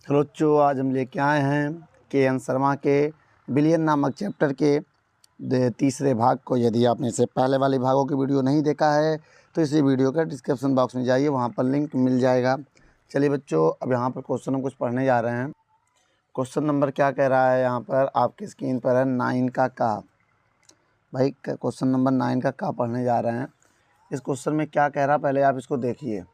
Hello बच्चों, आज हम लेके आए हैं के.एन. शर्मा के बिलियन नामक चैप्टर के तीसरे भाग को। यदि आपने इससे पहले वाले भागों की वीडियो नहीं देखा है तो इसी वीडियो का डिस्क्रिप्शन बॉक्स में जाइए, वहाँ पर लिंक मिल जाएगा। चलिए बच्चों, अब यहाँ पर क्वेश्चन हम कुछ पढ़ने जा रहे हैं। क्वेश्चन नंबर क्या कह रहा है यहाँ पर आपकी स्क्रीन पर है 9 का। भाई क्वेश्चन नंबर 9 का पढ़ने जा रहे हैं। इस क्वेश्चन में क्या कह रहा है पहले आप इसको देखिए।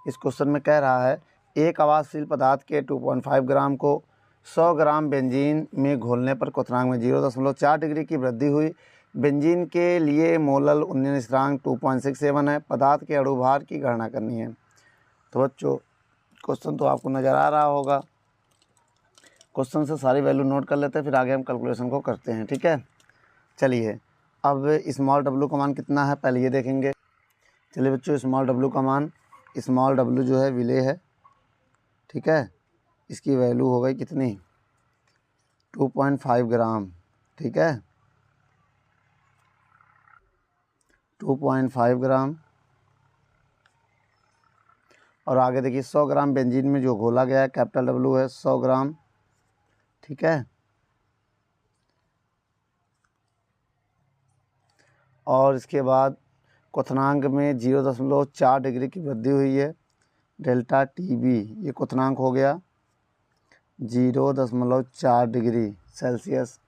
इस क्वेश्चन में कह रहा है एक आवाज़शील पदार्थ के 2.5 ग्राम को 100 ग्राम बेंजीन में घोलने पर क्वथनांक में 0.4 डिग्री की वृद्धि हुई। बेंजीन के लिए मोलल उन्नयन स्थिरांक 2.67 है। पदार्थ के अणुभार की गणना करनी है। तो बच्चों, क्वेश्चन तो आपको नज़र आ रहा होगा। क्वेश्चन से सारी वैल्यू नोट कर लेते हैं, फिर आगे हम कैलकुलेशन को करते हैं। ठीक है, चलिए। अब स्मॉल डब्लू का मान कितना है पहले ये देखेंगे। चलिए बच्चों, स्मॉल डब्लू का मान, स्मॉल डब्लू जो है विले है। ठीक है, इसकी वैल्यू हो गई कितनी 2.5 ग्राम। ठीक है, 2.5 ग्राम। और आगे देखिए 100 ग्राम बेंजीन में जो घोला गया है कैपिटल डब्लू है 100 ग्राम। ठीक है, और इसके बाद क्वथनांक में 0.4 डिग्री की वृद्धि हुई है। डेल्टा टी बी ये क्वथनांक हो गया 0.4 डिग्री सेल्सियस।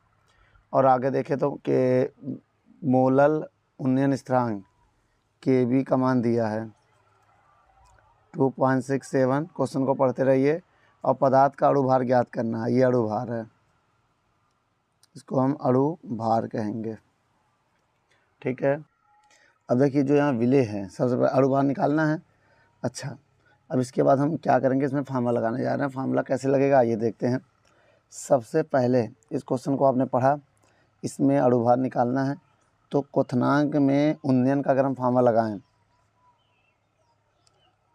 और आगे देखें तो के मोलल उन्नयन स्थिरांक के बी का मान दिया है 2.67। क्वेश्चन को पढ़ते रहिए। और पदार्थ का अणुभार ज्ञात करना है। ये अणुभार है, इसको हम अणुभार कहेंगे। ठीक है, अब देखिए जो यहाँ विले हैं, सबसे पहले अणुभार निकालना है। अच्छा, अब इसके बाद हम क्या करेंगे, इसमें फार्मूला लगाने जा रहे हैं। फार्मूला कैसे लगेगा ये देखते हैं। सबसे पहले इस क्वेश्चन को आपने पढ़ा, इसमें अणुभार निकालना है। तो क्वथनांक में उन्नयन का अगर हम फार्मूला लगाएं,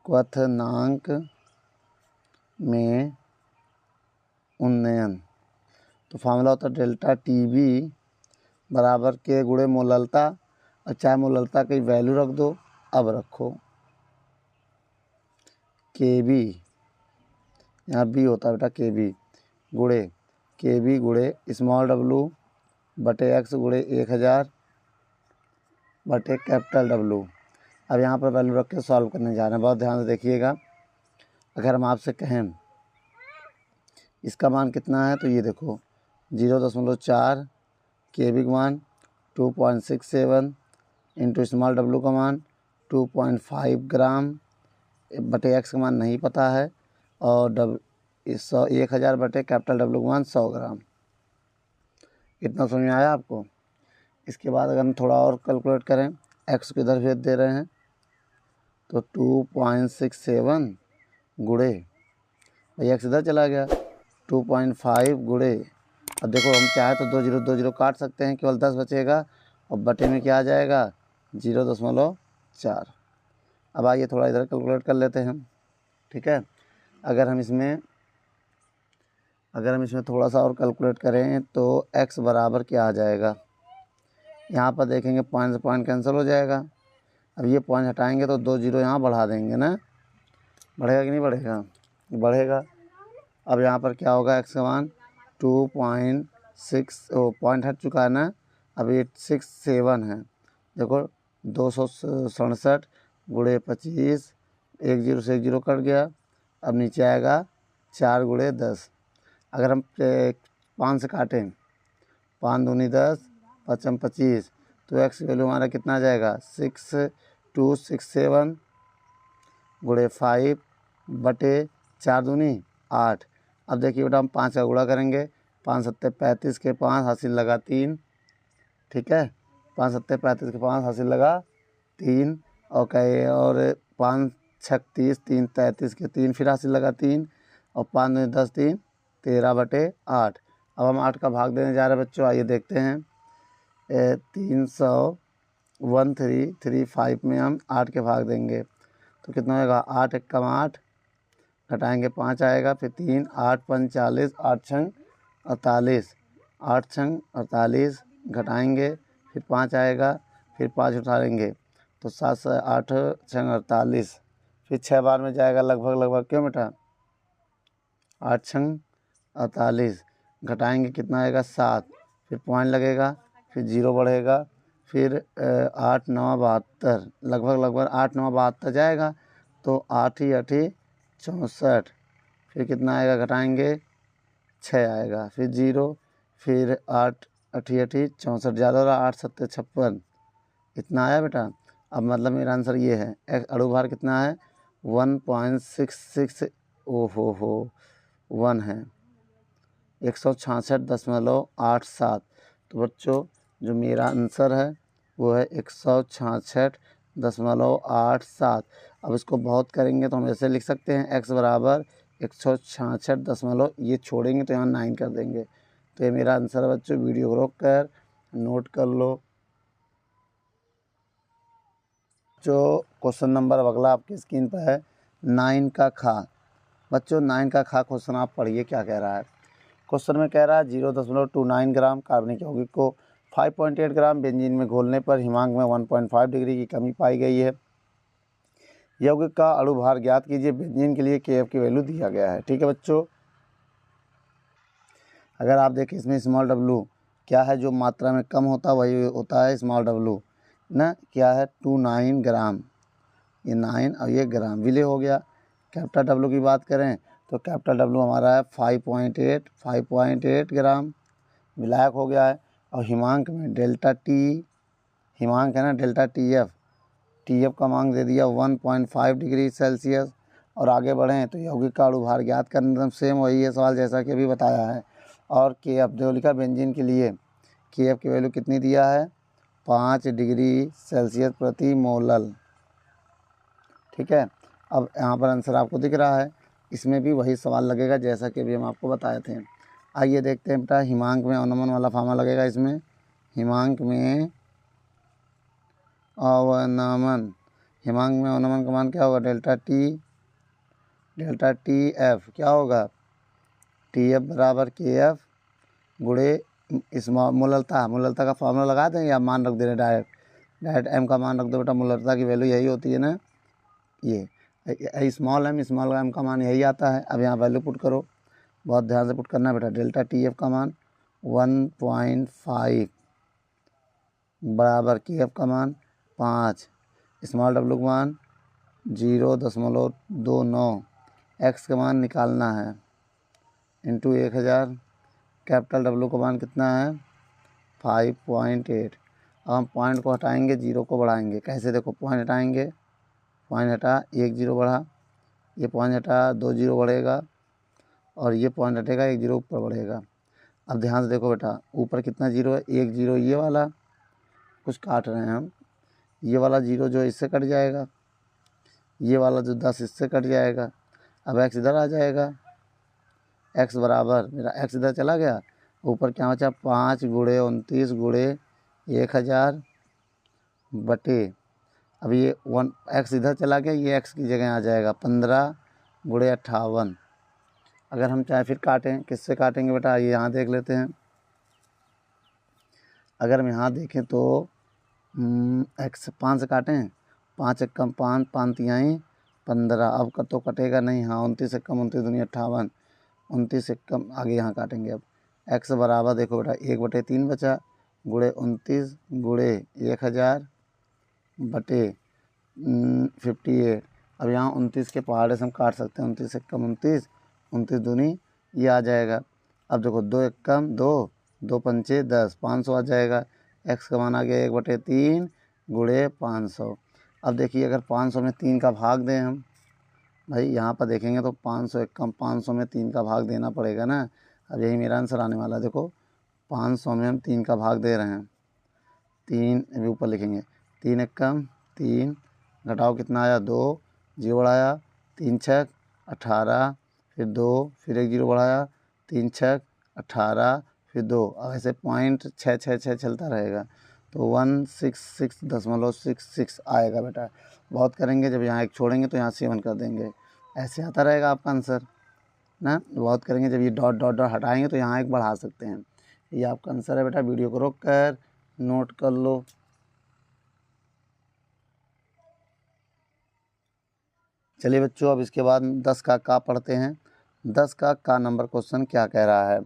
क्वथनांक में उन्नयन, तो फार्मूला होता है डेल्टा टी बी बराबर के गुणे मोललता। और चाहे मोललता की वैल्यू रख दो, अब रखो के बी, यहाँ बी होता है बेटा के बी गुणे स्मॉल डब्लू बटे एक्स गुणे 1000 बटे कैपिटल डब्लू। अब यहाँ पर वैल्यू रख के सॉल्व करने जा रहे हैं। बहुत ध्यान से देखिएगा। अगर हम आपसे कहें इसका मान कितना है, तो ये देखो 0.4 के बी का मान 2.67 इंटू स्मॉल डब्लू का मान 2.5 ग्राम बटे एक्स का मान नहीं पता है, और 1000 बटे कैपिटल डब्लू का मान 100 ग्राम। इतना समझ में आया आपको। इसके बाद अगर हम थोड़ा और कैलकुलेट करें, एक्स को इधर भेज दे रहे हैं, तो 2.67 गुणे, भैया एक्स इधर चला गया, 2.5 गुणे। अब देखो हम चाहे तो 2 0 काट सकते हैं, केवल 10 बचेगा। और बटे में क्या आ जाएगा 0.4। अब आइए थोड़ा इधर कैलकुलेट कर लेते हैं हम। ठीक है, अगर हम इसमें थोड़ा सा और कैलकुलेट करें तो x बराबर क्या आ जाएगा। यहाँ पर देखेंगे पॉइंट से पॉइंट कैंसिल हो जाएगा। अब ये पॉइंट हटाएंगे तो 2 0 यहाँ बढ़ा देंगे ना, बढ़ेगा कि नहीं बढ़ेगा, बढ़ेगा। अब यहाँ पर क्या होगा, x का मान 2.6 पॉइंट हट चुका है ना, अब 867 है। देखो 267 गुणे 25, 1 0 से 1 0 कट गया। अब नीचे आएगा 4 गुणे 10। अगर हम 5 से काटें, 5 दूनी 10, 5 25, तो एक्स वैल्यू हमारा कितना आ जाएगा 6267 गुणे 5 बटे 4 दूनी 8। अब देखिए बेटा हम 5 का गुणा करेंगे, 5 सत्ते 35 के 5 हासिल लगा 3। ठीक है, 5 सत्ते 35 के 5 हासिल लगा 3। और कहे और 5 छक 30, 3 33 के 3 फिर हासिल लगा 3, और 5 दूनी 10, 3 13 बटे 8। अब हम 8 का भाग देने जा रहे हैं बच्चों। आइए देखते हैं 1335 में हम 8 के भाग देंगे तो कितना होगा 8 एकम 8, घटाएंगे 5 आएगा, फिर 3 8 5 40, 8 छंग 48, 8 छंग 48 घटाएंगे, फिर 5 आएगा, फिर 5 उठा लेंगे तो 7 से 8 छंग 48, फिर 6 बार में जाएगा लगभग। क्यों बेटा 8 छंग 48, घटाएंगे कितना आएगा 7, फिर पॉइंट लगेगा, फिर 0 बढ़ेगा, फिर 8 9 72, लगभग 8 9 72 जाएगा, तो 8 ही 8 64, फिर कितना आएगा घटाएंगे 6 आएगा, फिर 0, फिर 8 8 8 64, ज़्यादा हो रहा, 8 7 56, इतना आया बेटा। अब मतलब मेरा आंसर ये है, अणु भार कितना है 1.66, ओहो 1 है 166.87। तो बच्चों जो मेरा आंसर है वो है 166.87। अब इसको बहुत करेंगे तो हम ऐसे लिख सकते हैं x बराबर 166 ये छोड़ेंगे तो यहाँ 9 कर देंगे। तो ये मेरा आंसर है बच्चों, वीडियो को रोक कर नोट कर लो। जो क्वेश्चन नंबर अगला आपकी स्क्रीन पर है 9 का खा। बच्चों 9 का खा क्वेश्चन आप पढ़िए क्या कह रहा है। क्वेश्चन में कह रहा है 0.29 ग्राम कार्बनिक यौगिक को 5.8 ग्राम बेंजीन में घोलने पर हिमांक में 1.5 डिग्री की कमी पाई गई है। यौगिक का अणु भार ज्ञात कीजिए। बेंजीन के लिए Kf की वैल्यू दिया गया है। ठीक है बच्चों, अगर आप देखें इसमें स्मॉल w क्या है, जो मात्रा में कम होता है वही होता है स्मॉल w ना, क्या है 29 ग्राम, ये 9 और ये ग्राम विलय हो गया। कैपिटल W की बात करें तो कैपिटल W हमारा है 5.8 ग्राम, विलायक हो गया है। और हिमांक में डेल्टा T, हिमांक है ना डेल्टा TF का मांग दे दिया 1.5 डिग्री सेल्सियस। और आगे बढ़ें तो यौगिक का अणु भार ज्ञात करना, सेम वही है सवाल जैसा कि अभी बताया है। और Kf जो लिखा बेंजीन के लिए Kf की वैल्यू कितनी दिया है 5 डिग्री सेल्सियस प्रति मोल। ठीक है, अब यहाँ पर आंसर आपको दिख रहा है, इसमें भी वही सवाल लगेगा जैसा कि अभी हम आपको बताए थे। आइए देखते हैं बेटा, हिमांक में अवनमन वाला फार्मूला लगेगा इसमें। हिमांक में अवनमन, हिमांक में अवनमन का मान क्या होगा डेल्टा TF क्या होगा TF बराबर KF गुणे इस मोलरता का फार्मूला लगा दें या मान रख दे रहे डायरेक्ट M का मान रख दो बेटा। मोलरता की वैल्यू यही होती है ना, ये स्मॉल m का मान यही आता है। अब यहाँ वैल्यू पुट करो, बहुत ध्यान से पुट करना है बेटा। डेल्टा TF का मान 1.5 बराबर KF का मान 5, स्मॉल w का मान 0.29, x का मान निकालना है इंटू 1000, कैपिटल W का मान कितना है 5.8। अब हम पॉइंट को हटाएंगे, 0 को बढ़ाएंगे। कैसे देखो, पॉइंट हटाएंगे, पॉइंट हटा 1 0 बढ़ा, ये पॉइंट हटा 2 0 बढ़ेगा, और ये पॉइंट हटेगा 1 0 ऊपर बढ़ेगा। अब ध्यान से देखो बेटा, ऊपर कितना 0 है 1 0, ये वाला कुछ काट रहे हैं हम, ये वाला 0 जो इससे कट जाएगा, ये वाला जो 10 इससे कट जाएगा। अब x इधर आ जाएगा, x बराबर मेरा x इधर चला गया, ऊपर क्या बचा 5 गुणे 29 गुणे 1000 बटे, अब ये 1x इधर चला गया, ये x की जगह आ जाएगा 15 गुणे 58। अगर हम चाहे फिर काटें, किससे काटेंगे बेटा, ये यहाँ देख लेते हैं। अगर हम यहाँ देखें तो x 5 से काटें, 5 एक कम 5 5 तिहाई 15, अब तो कटेगा नहीं, हाँ 29 एक कम 29 दूनी 58, 29 एक कम आगे यहाँ काटेंगे। अब x बराबर देखो बेटा 1/3 बचा, गुणे 29 गुणे 1000 बटे 58। अब यहाँ 29 के पहाड़े से हम काट सकते हैं, 29 एक कम 29, 29 दूनी ये आ जाएगा। अब देखो 2 एक कम 2, 2 पंचे 10, 500 आ जाएगा। x का मान आ गया 1/3 गुणे 500। अब देखिए अगर 500 में 3 का भाग दें हम, भाई यहाँ पर देखेंगे तो 500 एक कम 500 में 3 का भाग देना पड़ेगा ना। अब यही मेरा आंसर आने वाला है। देखो 500 में हम 3 का भाग दे रहे हैं, 3 अभी ऊपर लिखेंगे, 3 एक कम 3, घटाओ कितना आया 2, 0 बढ़ाया 3 छक 18, फिर 2, फिर 1 0 बढ़ाया 3 छक 18, फिर 2। अब ऐसे पॉइंट 6 6 6 चलता रहेगा, तो 166.66 आएगा बेटा। बहुत करेंगे, जब यहाँ एक छोड़ेंगे तो यहाँ 7 कर देंगे, ऐसे आता रहेगा आपका आंसर ना। बहुत करेंगे, जब ये डॉट डॉट डॉट हटाएंगे तो यहाँ एक बढ़ा सकते हैं। ये आपका आंसर है बेटा, वीडियो को रोक कर नोट कर लो। चलिए बच्चों, अब इसके बाद 10 का पढ़ते हैं। 10 का नंबर क्वेश्चन क्या कह रहा है?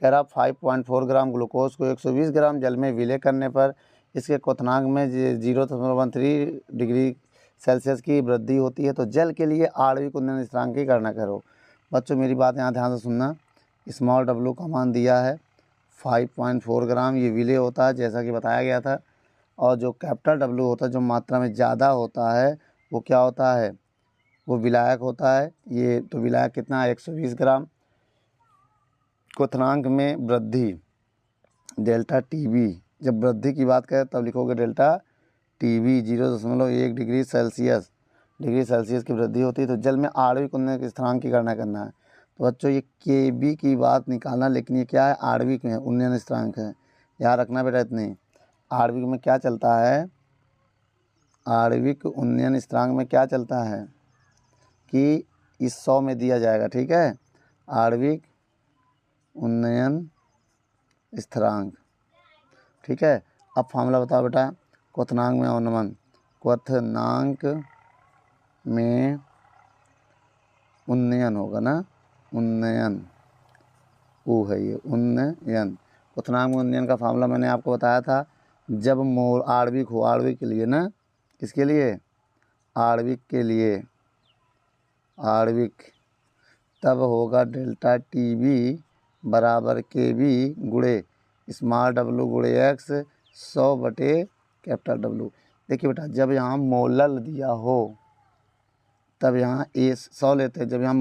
कह रहा 5.4 ग्राम ग्लूकोज को 120 ग्राम जल में विलय करने पर इसके क्वथनांक में 0.13 डिग्री सेल्सियस की वृद्धि होती है। तो जल के लिए आणविक उन्नयन स्थिरांक की गणना करो। बच्चों मेरी बात यहाँ ध्यान से सुनना। स्मॉल w का मान दिया है 5.4 ग्राम, ये विलय होता है जैसा कि बताया गया था। और जो कैपिटल W होता है, जो मात्रा में ज़्यादा होता है, वो क्या होता है? वो विलायक होता है। ये तो विलायक कितना है? 120 ग्राम। क्वथनांक में वृद्धि डेल्टा TB, जब वृद्धि की बात करें तब लिखोगे डेल्टा TB 0.1 डिग्री सेल्सियस की वृद्धि होती है। तो जल में आणविक उन्नयन स्थिरांक की गणना करना है। तो बच्चों ये KB की बात निकालना, लेकिन ये क्या है? आणविक में उन्नयन स्थिरांक है, याद रखना बेटा। इतने आणविक में क्या चलता है? आणविक उन्नयन स्थिरांक में क्या चलता है कि इस 100 में दिया जाएगा, ठीक है? आणविक उन्नयन स्थिरांक, ठीक है। अब फार्मूला बताओ बेटा। क्वथनांक में अवनमन, क्वथनांक में उन्नयन होगा ना, उन्नयन, ऊ है ये उन्नयन। क्वथनांक में उन्नयन का फार्मूला मैंने आपको बताया था। जब मोल आणविक हो, आणविक के लिए ना, किसके लिए? आणविक के लिए, आणविक, तब होगा डेल्टा TB बराबर KB गुणे स्मॉल w गुणे x 100 बटे कैपिटल W। देखिए बेटा, जब यहाँ मोलल दिया हो तब यहाँ 100 लेते हैं। जब यहाँ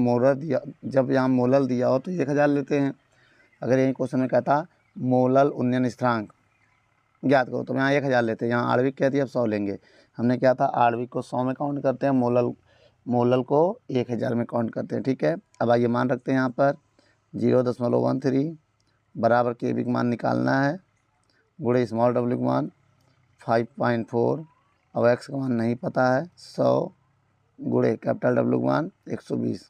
मोलल दिया हो तो 1000 लेते हैं। अगर यही क्वेश्चन में कहता मोलल उन्नयन स्थिरांक ज्ञात करो तो यहाँ 1000 लेते हैं। यहाँ आणविक कहती है, अब 100 लेंगे। हमने क्या था? आणविक को 100 में काउंट करते हैं, मोलल को 1000 में काउंट करते हैं, ठीक है। अब आइए मान रखते हैं यहाँ पर 0.13 बराबर KB का मान निकालना है गुणे स्मॉल w का मान 5.4। अब x का मान नहीं पता है, 100 गुणे कैपिटल W का मान 120।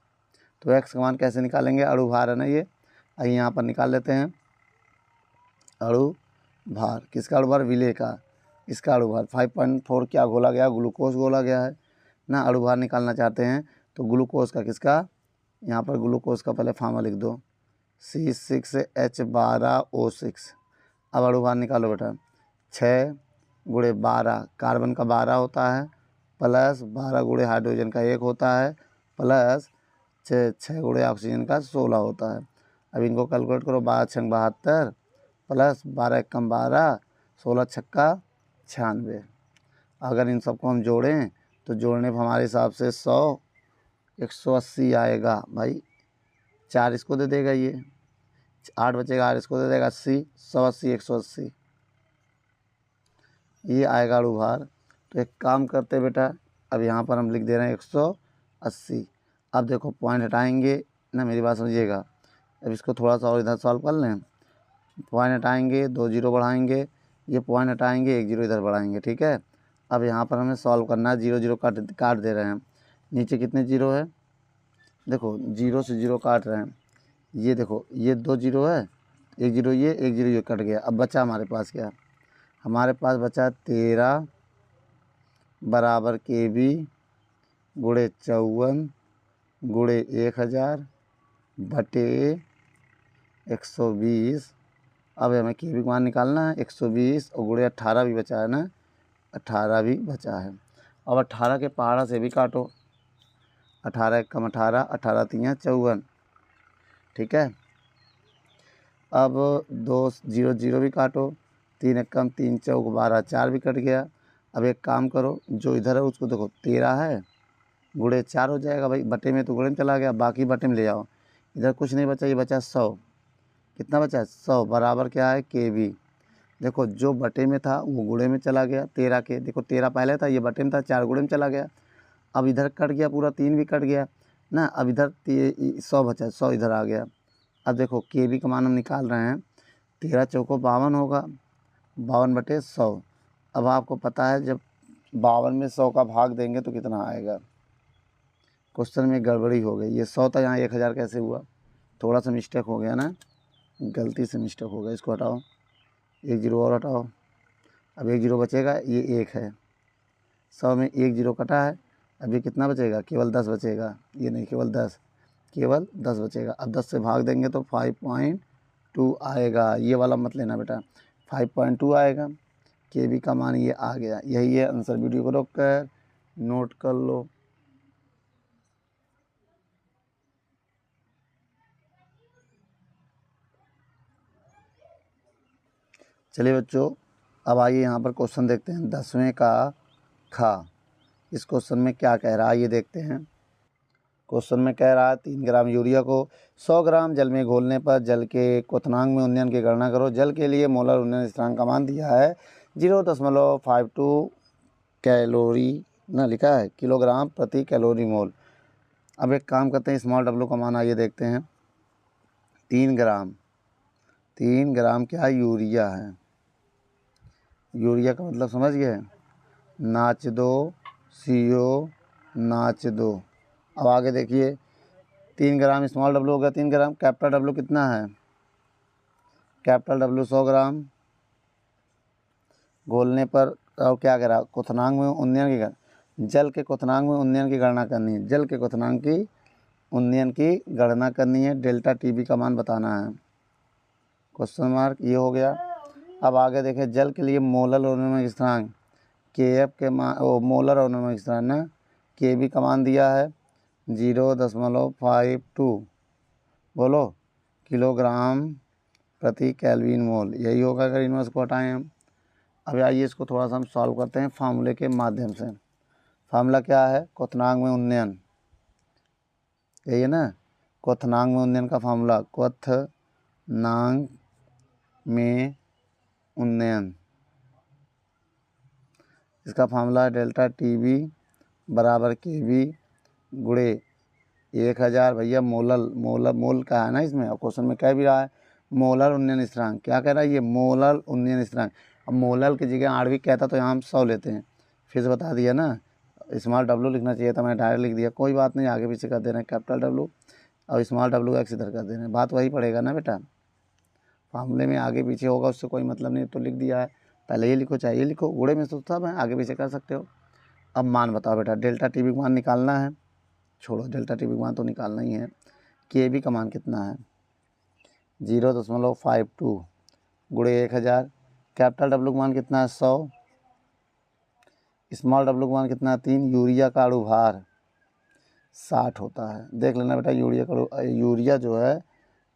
तो x का मान कैसे निकालेंगे? अणुभार है ना ये, आइए यहाँ पर निकाल लेते हैं। अणुभार, किसका अणुभार? विलय का। इसका अणुभार 5.4 क्या घोला गया? ग्लूकोज घोला गया है ना। अणुभार निकालना चाहते हैं तो ग्लूकोज का, किसका? यहाँ पर ग्लूकोज का पहले फार्मूला लिख दो, C6H12O6। अब अणुभार निकालो बेटा। 6 गुणे 12, कार्बन का 12 होता है, प्लस 12 गुणे हाइड्रोजन का 1 होता है, प्लस 6 गुणे ऑक्सीजन का 16 होता है। अब इनको कैलकुलेट करो। 12 छंग 72 प्लस 12 एकम 12, 16 छक्का 96। अगर इन सबको हम जोड़ें तो जोड़ने पर हमारे हिसाब से 100 180 आएगा भाई। 4 इसको दे देगा, ये 8 बचेगा, 8 इसको दे देगा, 80, 180 180, ये आएगा अणुभार। तो एक काम करते बेटा, अब यहाँ पर हम लिख दे रहे हैं 180। अब देखो पॉइंट हटाएंगे ना, मेरी बात समझिएगा। अब इसको थोड़ा सा और इधर सॉल्व कर लें। पॉइंट हटाएंगे, 2 जीरो बढ़ाएंगे, ये पॉइंट हटाएंगे, 1 जीरो इधर बढ़ाएंगे, ठीक है। अब यहाँ पर हमें सॉल्व करना है। 0 0 काट दे रहे हैं। नीचे कितने जीरो है? देखो 0 से 0 काट रहे हैं। ये देखो, ये 2 जीरो है, 1 जीरो ये, 1 जीरो ये कट गया। अब बचा हमारे पास क्या? हमारे पास बचा 13 बराबर KB गुणे 54 गुणे 1000 बटे 120। अब हमें KB का मान निकालना है 120, और गुणे 18 भी बचा है ना, 18 भी बचा है। अब 18 के पहाड़ा से भी काटो। 18 कम 18, 18 3 54, ठीक है। अब 2 0 0 भी काटो। 3 कम 3 चौक 12, 4 भी कट गया। अब एक काम करो, जो इधर है उसको देखो, 13 है गुणे 4 हो जाएगा भाई। बटे में तो गुणे में चला गया, बाकी बटे में ले जाओ। इधर कुछ नहीं बचा, ये बचा 100। कितना बचा? 100 बराबर क्या है? KB। देखो जो बटे में था वो गुणे में चला गया। 13 के, देखो 13 पहले था, ये बटे में था, 4 गुणे में चला गया। अब इधर कट गया पूरा, 3 भी कट गया ना। अब इधर 100 बचा, 100 इधर आ गया। अब देखो KB का मान हम निकाल रहे हैं, 13 चौको 52 होगा, 52 बटे 100। अब आपको पता है जब 52 में 100 का भाग देंगे तो कितना आएगा? क्वेश्चन में गड़बड़ी हो गई। ये 100 था, यहाँ 1000 कैसे हुआ? थोड़ा सा मिस्टेक हो गया ना, गलती से मिस्टेक हो गया। इसको हटाओ, 1 जीरो और हटाओ। अब 1 जीरो बचेगा, ये 1 है। 100 में 1 जीरो कटा है, अब ये कितना बचेगा? केवल 10 बचेगा। ये नहीं, केवल 10। केवल 10 बचेगा। अब 10 से भाग देंगे तो 5.2 आएगा। ये वाला मत लेना बेटा, 5.2 आएगा। के बी का मान ये आ गया। यही है आंसर। वीडियो को रोक कर नोट कर लो। चलिए बच्चों, अब आइए यहाँ पर क्वेश्चन देखते हैं 10वें का खा। इस क्वेश्चन में क्या कह रहा है ये देखते हैं। क्वेश्चन में कह रहा है 3 ग्राम यूरिया को 100 ग्राम जल में घोलने पर जल के क्वथनांक में उन्नयन की गणना करो। जल के लिए मोलर उन्नयन स्थिरांक का मान दिया है 0.52 कैलोरी ना लिखा है, किलोग्राम प्रति कैलोरी मोल। अब एक काम करते हैं, स्मॉल डब्लू का मान आइए देखते हैं। 3 ग्राम क्या यूरिया है। यूरिया का मतलब समझ गए, नाच दो CO नाच दो। अब आगे देखिए, 3 ग्राम स्मॉल डब्लू हो गया 3 ग्राम। कैपिटल डब्लू कितना है, कैपिटल डब्लू 100 ग्राम घोलने पर। और क्या कह रहा, क्वथनांक में उन्नयन की जल के क्वथनांक में उन्नयन की गणना करनी है। जल के क्वथनांक की उन्नयन की गणना करनी है। डेल्टा टीबी का मान बताना है। क्वेश्चन मार्क ये हो गया। अब आगे देखें, जल के लिए मोलर उन्नयन स्थिरांक KF के मान, मोलर उन्नयन स्थिरांक ना KB का मान दिया है 0.52 बोलो किलोग्राम प्रति केल्विन मोल। यही होगा अगर इनवर्स को हटाएं हम। अब आइए इसको थोड़ा सा हम सॉल्व करते हैं फार्मूले के माध्यम से। फार्मूला क्या है, क्वथनांक में उन्नयन, यही है ना, क्वथनांक में उन्नयन का फार्मूला, क्वथनांक में उन्नयन, इसका फार्मूला है डेल्टा टीबी बराबर KB गुणे 1000। भैया मोल का है ना इसमें, और क्वेश्चन में कह भी रहा है मोलर उन्नयन स्थिरांक। क्या कह रहा है ये, मोलर उन्नयन स्थिरांक। अब मोलर की जगह आणविक कहता तो यहाँ हम 100 लेते हैं। फिर से बता दिया ना, स्मॉल डब्लू लिखना चाहिए था, मैंने डायरेक्ट लिख दिया। कोई बात नहीं, आगे पीछे कर दे रहे हैं कैपिटल डब्लू और स्मॉल डब्लू एक्स इधर कर दे रहे हैं। बात वही पड़ेगा ना बेटा, फार्मूले में आगे पीछे होगा उससे कोई मतलब नहीं, तो लिख दिया है। पहले ये लिखो चाहे ये लिखो, गुणे में तो सब है, आगे पीछे कर सकते हो। अब मान बताओ बेटा, डेल्टा टीबी का मान निकालना है। छोड़ो, डेल्टा टीबी का मान तो निकालना ही है। KB का मान कितना है 0.52 गुणे 1000। कैपिटल डब्लू का मान कितना है 100। स्मॉल डब्लू का मान कितना है 3। यूरिया का अणुभार 60 होता है। देख लेना बेटा, यूरिया जो है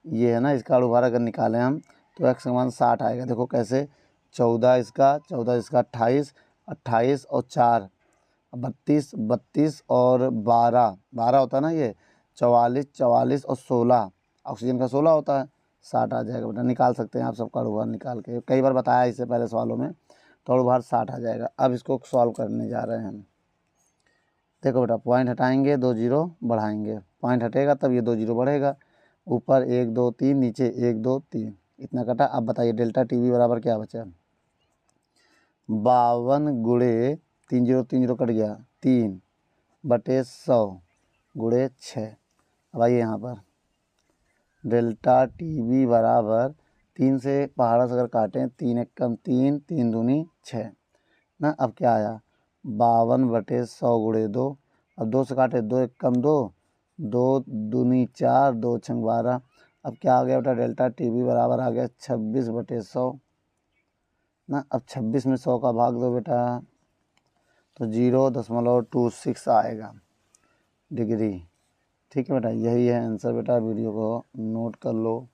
ये है ना, इसका अणुभार अगर निकालें हम तो x का मान 60 आएगा। देखो कैसे, 14 इसका 28, 28 और 4 32 और 12 होता है ना, ये 44 और 16, ऑक्सीजन का 16 होता है। 60 आ जाएगा बेटा, निकाल सकते हैं आप सबका अणुभार निकाल के, कई बार बताया इससे पहले सवालों में। तो अणुभार 60 आ जाएगा। अब इसको सॉल्व करने जा रहे हैं हम। देखो बेटा, पॉइंट हटाएंगे 2 जीरो बढ़ाएंगे, पॉइंट हटेगा तब ये 2 जीरो बढ़ेगा। ऊपर 1 2 3, नीचे 1 2 3, इतना कटा। अब बताइए डेल्टा टीबी बराबर क्या बचा, 52 गुणे 3 0 कट गया 3/100 गुणे 6। अब आइए यहाँ पर डेल्टा टीबी बराबर 3 से पहाड़ा से अगर काटें 3 1 कम 3, 3 दूनी 6 ना। अब क्या आया 52/100 गुणे 2। अब 2 से काटे 2 1 कम 2, 2 दूनी 4, 2 छंग 12। अब क्या आ गया बेटा, डेल्टा टीबी बराबर आ गया 26/100 ना। अब 26 में 100 का भाग दो बेटा तो 0.26 आएगा डिग्री। ठीक है बेटा, यही है आंसर बेटा। वीडियो को नोट कर लो।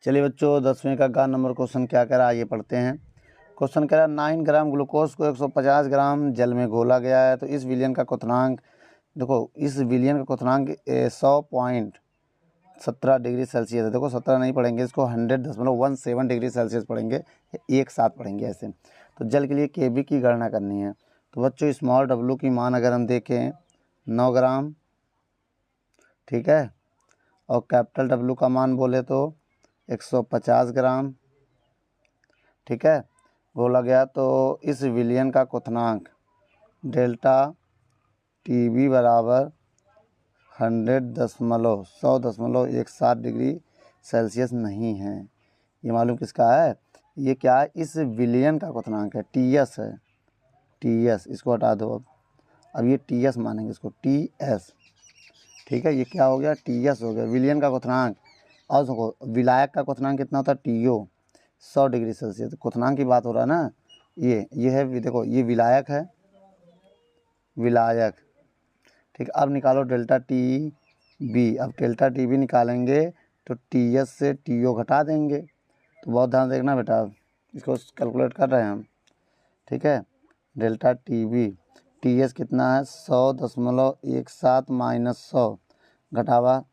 चलिए बच्चों, 10वें का गा नंबर क्वेश्चन क्या कह रहा है ये पढ़ते हैं। क्वेश्चन कह रहा है 9 ग्राम ग्लूकोज को 150 ग्राम जल में घोला गया है, तो इस विलयन का क्वथनांक, देखो इस विलयन का क्वथनांक 100.17 डिग्री सेल्सियस है। देखो 17 नहीं पढ़ेंगे इसको, 100.17 डिग्री सेल्सियस पढ़ेंगे, एक साथ पढ़ेंगे ऐसे। तो जल के लिए KB की गणना करनी है। तो बच्चों स्मॉल डब्लू की मान अगर हम देखें 9 ग्राम, ठीक है, और कैपिटल डब्लू का मान बोले तो 150 ग्राम, ठीक है, बोला गया। तो इस विलयन का क्वथनांक डेल्टा टीबी बराबर 100.17 डिग्री सेल्सियस नहीं है। ये मालूम किसका है, ये क्या है, इस विलयन का क्वथनांक है, टी एस है, टी एस, इसको हटा दो। अब ये टी एस मानेंगे इसको, टी एस, ठीक है। ये क्या हो गया, टी एस हो गया, विलयन का क्वथनांक। और देखो विलायक का क्वथनांक कितना होता है, टी ओ, 100 डिग्री सेल्सियस। क्वथनांक की बात हो रहा है ना, ये है, देखो ये विलायक है, विलायक, ठीक। अब निकालो डेल्टा टी बी। अब डेल्टा टी बी निकालेंगे तो टी एस से टी ओ घटा देंगे। तो बहुत ध्यान देखना बेटा, इसको कैलकुलेट कर रहे हैं हम, ठीक है। Delta T B, T S कितना है, 100.17 माइनस 100 घटावा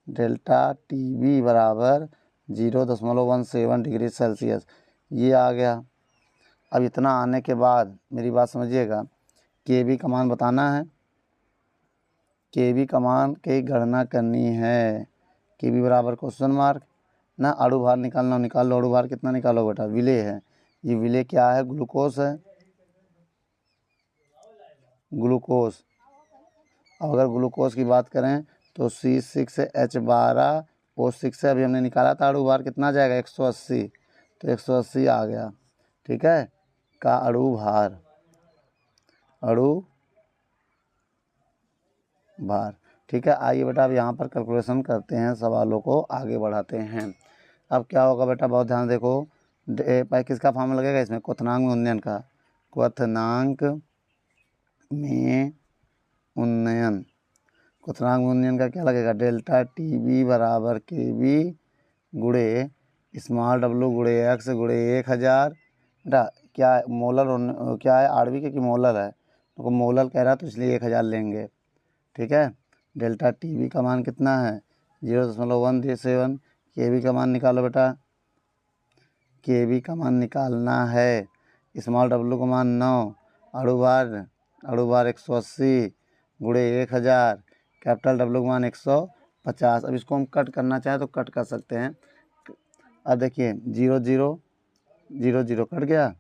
डेल्टा टी बी बराबर 0.17 डिग्री सेल्सियस, ये आ गया। अब इतना आने के बाद मेरी बात समझिएगा, के बी का मान बताना है, के बी का मान की गणना करनी है। के बी बराबर क्वेश्चन मार्क ना, अणु भार निकालना, निकाल लो। अणु भार कितना निकालो बेटा, विलेय है, ये विलेय क्या है, ग्लूकोज है, ग्लूकोज। अब अगर ग्लूकोज की बात करें तो C6H12O6 है, अभी हमने निकाला था। अणु भार कितना जाएगा, 180, तो 180 आ गया, ठीक है, का अणु भार, अणु भार, ठीक है। आइए बेटा अब यहाँ पर कैलकुलेशन करते हैं, सवालों को आगे बढ़ाते हैं। अब क्या होगा बेटा, बहुत ध्यान देखो, किसका फार्मूला लगेगा इसमें, क्वथनांक में उन्नयन का, क्वथनांक में उन्नयन, क्वथनांक में उन्नयन का क्या लगेगा, डेल्टा टी बी बराबर के बी गुणे स्मॉल डब्लू गुणे एक्स गुणे 1000। बेटा क्या है, मोलर क्या है, आणविक की मोलर है, तो मोलर कह रहा है तो इसलिए 1000 लेंगे, ठीक है। डेल्टा टी बी का मान कितना है, 0.137। के बी का मान निकालो बेटा, के बी का मान निकालना है, स्मॉल डब्लू का मान 9, अणु भार 180 गुणे 1000, कैपिटल डब्लू का मान 150। अब इसको हम कट करना चाहें तो कट कर सकते हैं। अब देखिए 0 0 0 0 कट गया,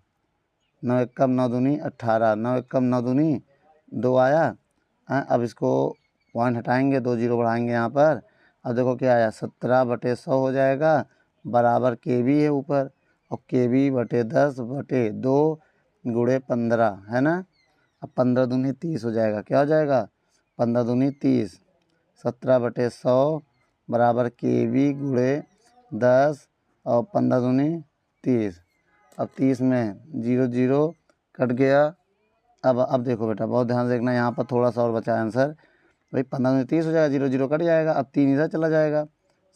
9 एकम 9 दूनी 18, 9 एकम 9 दूनी 2 आया। अब इसको पॉइंट हटाएंगे, 2 0 बढ़ाएंगे यहाँ पर। अब देखो क्या आया, 17/100 हो जाएगा, बराबर के बी है ऊपर, और के बी बटे 10/2 गुणे 15 है ना। अब 15 दूनी 30 हो जाएगा, क्या हो जाएगा, 15 दूनी 30, 17/100 बराबर के बी गुणे 10 और 15 दूनी 30। अब 30 में 0 0 कट गया। अब देखो बेटा बहुत ध्यान से देखना, यहाँ पर थोड़ा सा और बचा है आंसर, भाई 15 में 30 हो जाएगा, 0 0 कट जाएगा। अब 3 इधर चला जाएगा,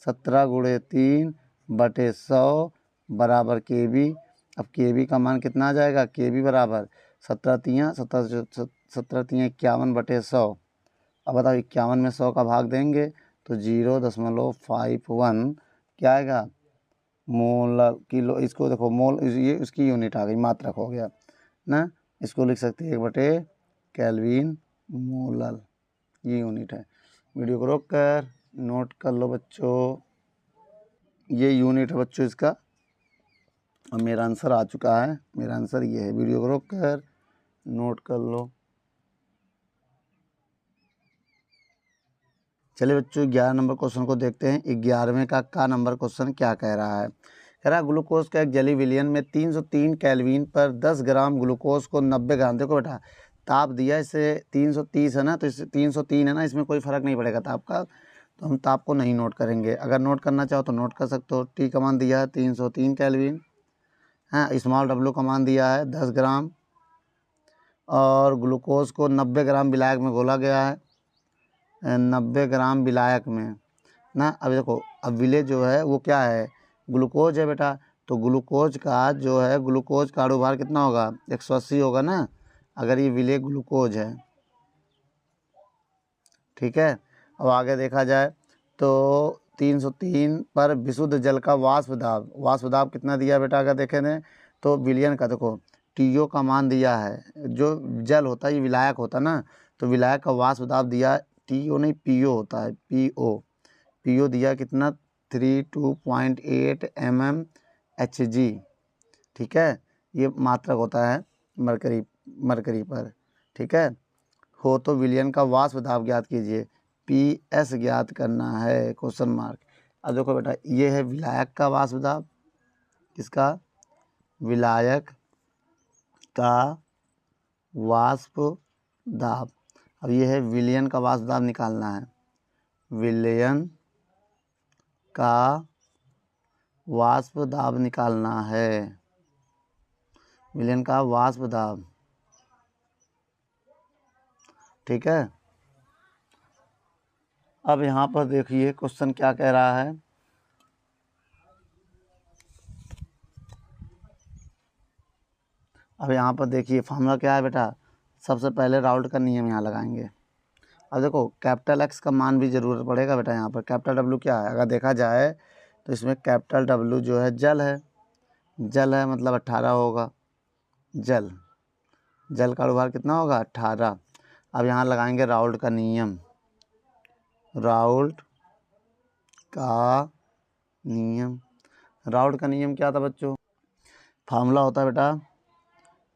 17 गुणे 3/100 बराबर के बी। अब के बी का मान कितना आ जाएगा, के बी बराबर 17 3 51/100। अब बताओ 51 में 100 का भाग देंगे तो 0.51 क्या आएगा, मोल किलो। इसको देखो मोल, ये उसकी यूनिट आ गई, मात्रक हो गया ना। इसको लिख सकते हैं 1 केल्विन मोलर, ये यूनिट है। वीडियो को रोक कर नोट कर लो बच्चों, ये यूनिट है बच्चों इसका। और मेरा आंसर आ चुका है, मेरा आंसर ये है, वीडियो को रोक कर नोट कर लो। चलिए बच्चों 11 नंबर क्वेश्चन को देखते हैं। 11वें का नंबर क्वेश्चन क्या कह रहा है, कह रहा है ग्लूकोज का एक जली विलयन में 303 केल्विन पर 10 ग्राम ग्लूकोज को 90 ग्राम, देखो बेटा ताप दिया इसे 330 है ना, तो इसे 303 है ना, इसमें कोई फ़र्क नहीं पड़ेगा ताप का, तो हम ताप को नहीं नोट करेंगे। अगर नोट करना चाहो तो नोट कर सकते हो। टी का मान दिया है 303 केल्विन, हाँ। स्मॉल डब्लू का मान दिया है 10 ग्राम, और ग्लूकोज को 90 ग्राम विलायक में घोला गया है, 90 ग्राम विलायक में ना। अब देखो अब विलेय जो है वो क्या है, ग्लूकोज है बेटा, तो ग्लूकोज का जो है, ग्लूकोज का अणु भार कितना होगा, 180 होगा ना, अगर ये विलेय ग्लूकोज है, ठीक है। अब आगे देखा जाए तो 303 पर विशुद्ध जल का वाष्प दाब कितना दिया बेटा, अगर देखें दें तो विलयन का देखो टीओ का मान दिया है, जो जल होता है ये विलायक होता है ना, तो विलायक का वाष्प दाब दिया, टीओ नहीं पीओ होता है, पीओ दिया कितना 32.8 mmHg, ठीक है। ये मात्रक होता है मरकरी पर, ठीक है। हो तो विलयन का वाष्प दाब ज्ञात कीजिए, PS ज्ञात करना है, क्वेश्चन मार्क। अब देखो बेटा ये है विलायक का वाष्प दाब, किसका, विलायक का वाष्प दाब। अब ये है विलयन का वाष्प दाब निकालना है। विलयन का वाष्प दाब निकालना है। विलयन का वाष्प दाब, ठीक है। अब यहाँ पर देखिए क्वेश्चन क्या कह रहा है। अब यहाँ पर देखिए फार्मूला क्या है बेटा, सबसे पहले राउल्ट का नियम यहाँ लगाएंगे। अब देखो कैपिटल एक्स का मान भी ज़रूरत पड़ेगा बेटा। यहाँ पर कैपिटल डब्ल्यू क्या है, अगर देखा जाए तो इसमें कैपिटल डब्ल्यू जो है जल है। जल है मतलब 18 होगा। जल का अनुभार कितना होगा, 18। अब यहाँ लगाएंगे राउल्ट का नियम। राउल्ट का नियम क्या था बच्चों, फार्मूला होता है बेटा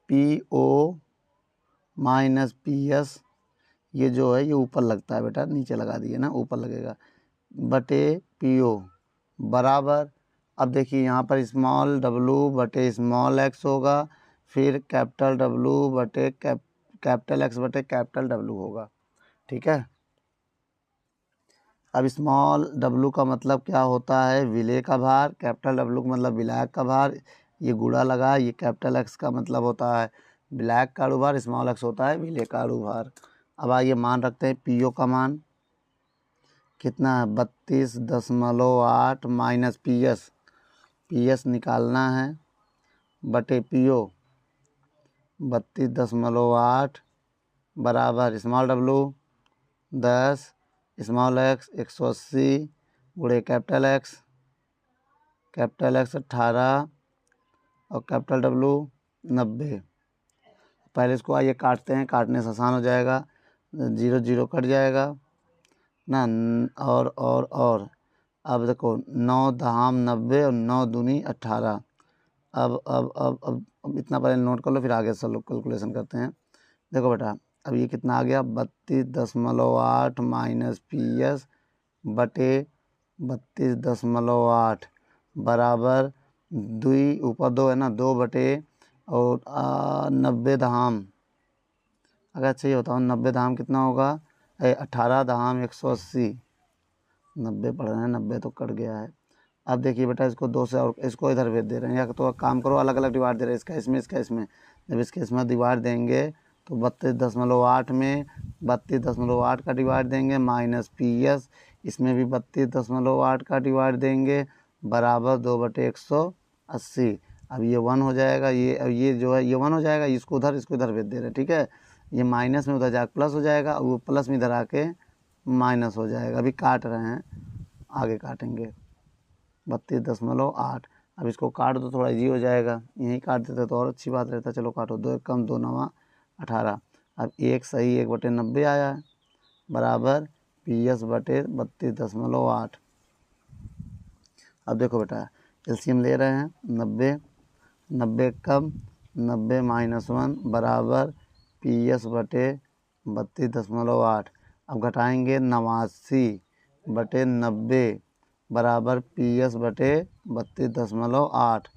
PO माइनस PS। ये जो है ये ऊपर लगता है बेटा, नीचे लगा दिए ना, ऊपर लगेगा, बटे PO बराबर। अब देखिए यहाँ पर स्मॉल w बटे स्मॉल x होगा, फिर कैपिटल W बटे कैपिटल X बटे कैपिटल W होगा, ठीक है। अब स्मॉल w का मतलब क्या होता है, विलेय का भार। कैपिटल W का मतलब विलायक का भार। ये गुणा लगा, ये कैपिटल X का मतलब होता है विलायक का अणुभार, स्मॉल x होता है विलेय का अणुभार। अब आइए मान रखते हैं। PO का मान कितना है, 32.8 माइनस PS निकालना है, बटे PO 32.8 बराबर स्मॉल w 10, स्मॉल x 180 गुणे कैपिटल X 18 और कैपिटल W 90। पहले इसको आइए काटते हैं, काटने से आसान हो जाएगा। 0 0 कट जाएगा ना, और अब देखो 9 धाम 90 और 9 दूनी 18। अब इतना पहले नोट कर लो, फिर आगे से लोग कैलकुलेशन करते हैं। देखो बेटा अब ये कितना आ गया, 32.8 माइनस PS बटे 32.8 बराबर 2 ऊपर 2 है ना, 2 बटे और 90 धाम। अगर चाहिए होता हूँ 90 धाम कितना होगा, 18 धाम 180। 90 पढ़ रहे हैं, 90 तो कट गया है। अब देखिए बेटा इसको 2 से और इसको इधर भेज दे रहे हैं, या तो काम करो अलग अलग डिवाइड दे रहे हैं, इसका इसमें इसका इसमें। जब इसके इसमें डिवाइड देंगे तो 32.8 में 32.8 का डिवाइड देंगे माइनस PS, इसमें भी 32.8 का डिवाइड देंगे बराबर 2/180। अब ये 1 हो जाएगा, ये जो है ये 1 हो जाएगा, इसको इधर भेज दे रहे हैं, ठीक है। ये माइनस में उधर जाकर प्लस हो जाएगा और वो प्लस में इधर आके माइनस हो जाएगा। अभी काट रहे हैं, आगे काटेंगे। 32.8। अब इसको काट दो, थोड़ा इजी हो जाएगा। यहीं काट देते तो और अच्छी बात रहता। चलो काटो, 2 कम 2 9 18। अब 1 सही 1/90 आया है बराबर PS बटे 32.8। अब देखो बेटा एलसीएम ले रहे हैं, 90 कम 90 माइनस 1 बराबर PS बटे 32.8। अब घटाएंगे 89 बटे 90 बराबर PS बटे 32.8।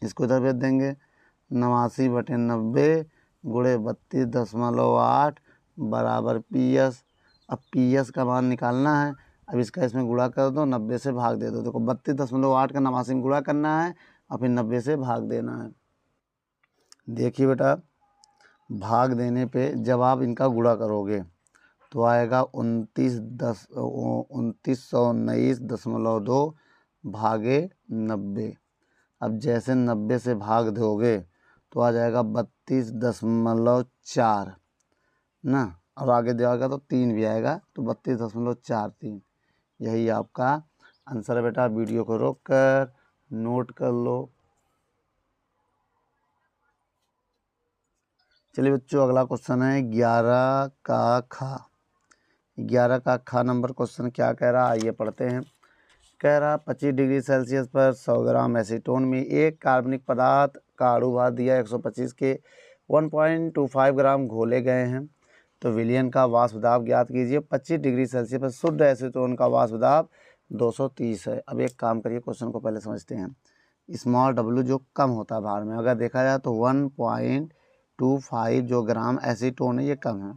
इसको इधर भेज देंगे, 89 बटे 90 गुणे 32.8 बराबर PS। अब PS का मान निकालना है। अब इसका इसमें गुणा कर दो, 90 से भाग दे दो। देखो 32.8 का 89 में गुणा करना है और फिर 90 से भाग देना है। देखिए बेटा भाग देने पे जब आप इनका गुणा करोगे तो आएगा 2919.2 भागे 90। अब जैसे 90 से भाग दोगे तो आ जाएगा 32.4 ना, और आगे जाएगा तो 3 भी आएगा, तो 32.43। यही आपका आंसर है बेटा। वीडियो को रोक कर नोट कर लो। चलिए बच्चों अगला क्वेश्चन है 11 का खा। 11 का खा नंबर क्वेश्चन क्या कह रहा है, आइए पढ़ते हैं। कह रहा 25 डिग्री सेल्सियस पर 100 ग्राम एसीटोन में एक कार्बनिक पदार्थ का अणुभार दिया 125 के 1.25 ग्राम घोले गए हैं, तो विलयन का वाष्प दाब ज्ञात कीजिए। 25 डिग्री सेल्सियस पर शुद्ध एसीटोन का वाष्प दाब 230 है। अब एक काम करिए, क्वेश्चन को पहले समझते हैं। स्मॉल डब्ल्यू जो कम होता है भार में, अगर देखा जाए तो 1.25 जो ग्राम एसीटोन है ये कम है।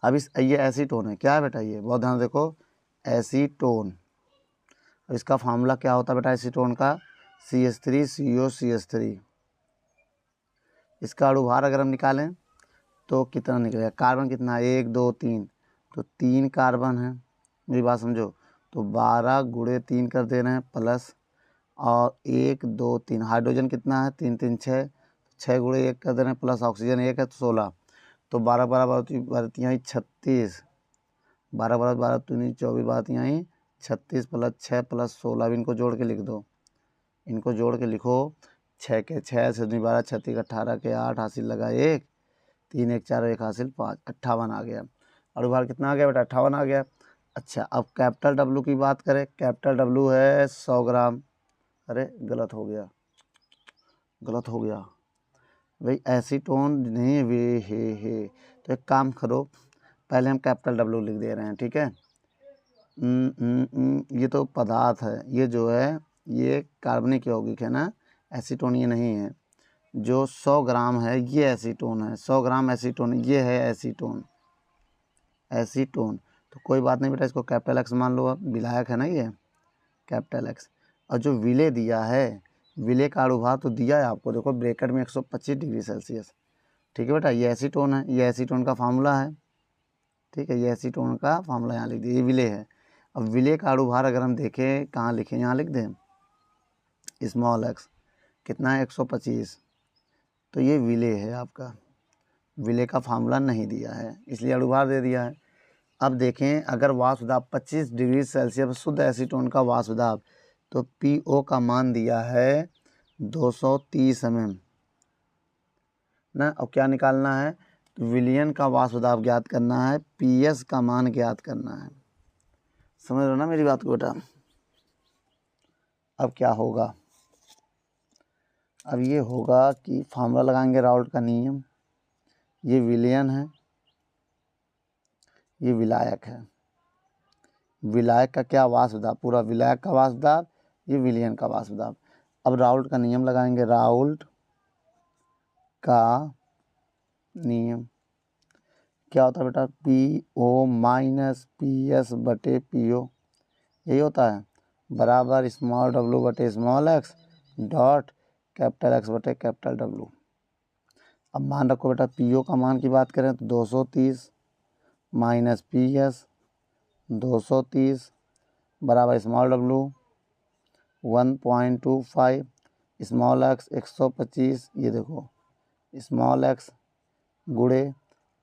अब ये एसीटोन है, क्या है बेटा, ये बहुत ध्यान देखो, एसीटोन। इसका फार्मूला क्या होता है बेटा एसीटोन का, CH3COCH3। इसका अणुभार अगर हम निकालें तो कितना निकलेगा, कार्बन कितना है, 1 2 3, तो 3 कार्बन है, मेरी बात समझो, तो 12 गुणे 3 कर दे रहे हैं प्लस, और 1 2 3 हाइड्रोजन कितना है, 3 3 6, 6 गुणे 1 कर दे रहे हैं प्लस ऑक्सीजन 1 है तो 16, तो 12 12 यहाँ 36, 12 12 12 3 24 बात यहाँ 36 प्लस 6 प्लस 16, अब इनको जोड़ के लिख दो, इनको जोड़ के लिखो, 6 के 6 से 12 36 18 के 8 हासिल लगा 1, 3 1 4 1 हासिल 5, 58 आ गया। अणुभार कितना आ गया बेटा, 58 आ गया। अच्छा अब कैपिटल डब्लू की बात करें, कैपिटल डब्लू है 100 ग्राम, अरे गलत हो गया, गलत हो गया भाई, एसीटोन नहीं वे हे, तो एक काम करो, पहले हम कैपिटल डब्लू लिख दे रहे हैं, ठीक है। ये तो पदार्थ है, ये जो है ये कार्बनिक यौगिक है ना, एसीटोन ये नहीं है। जो 100 ग्राम है ये एसीटोन है, 100 ग्राम एसीटोन, ये है एसीटोन, एसीटोन। तो कोई बात नहीं बेटा, इसको कैपिटल एक्स मान लो, अब विलायक है ना ये, कैपिटल एक्स। और जो विले दिया है, विले का अणुभार तो दिया है आपको, देखो ब्रैकेट में 125 डिग्री सेल्सियस, ठीक है बेटा, ये एसीटोन है, ये एसीटोन का फार्मूला है, ठीक है, ये एसीटोन का फार्मूला यहाँ लिख दिया, ये विले है। अब विले का अणुभार अगर हम देखें, कहाँ लिखें, यहाँ लिख दें, स्मॉल एक्स कितना है 125, तो ये विले है आपका, विले का फार्मूला नहीं दिया है इसलिए अणुभार दे दिया है। अब देखें अगर वाष्प दाब 25 डिग्री सेल्सियस शुद्ध एसीटोन का वाष्प दाब, तो PO का मान दिया है 230 mm ना। अब क्या निकालना है, तो विलयन का वाष्प दाब ज्ञात करना है, PS का मान ज्ञात करना है, समझ लो ना मेरी बात को बेटा। अब क्या होगा, अब ये होगा कि फार्मूला लगाएंगे राउल्ट का नियम, ये विलयन है, ये विलायक है, विलायक का क्या वाष्प दाब, पूरा विलायक का वाष्प दाब, ये विलयन का वाष्प दाब। अब राउल्ट का नियम लगाएंगे, राउल्ट का नियम क्या होता है बेटा, PO माइनस PS बटे PO, यही होता है, बराबर स्मॉल w बटे small x dot capital x बटे कैपिटल W। अब मान रखो बेटा, PO का मान की बात करें तो 230 माइनस PS 230 बराबर स्मॉल w 1.25, स्मॉल एक्स 125, ये देखो स्मॉल एक्स गुणे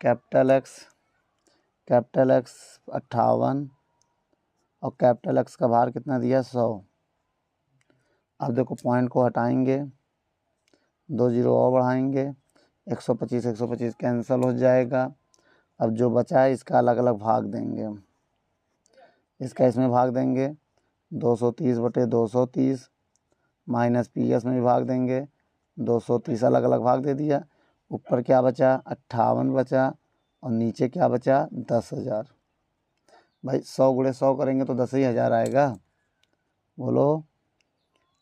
कैपिटल एक्स 58, और कैपिटल एक्स का भार कितना दिया 100। अब देखो पॉइंट को हटाएंगे, 2 जीरो और बढ़ाएंगे, 125 कैंसिल हो जाएगा। अब जो बचा है इसका अलग अलग भाग देंगे हम, इसका इसमें भाग देंगे 230 बटे 230 माइनस PS में भी भाग देंगे 230, अलग अलग भाग दे दिया। ऊपर क्या बचा 58 बचा, और नीचे क्या बचा 10,000। भाई 100 गुणे 100 करेंगे तो 10,000 आएगा, बोलो।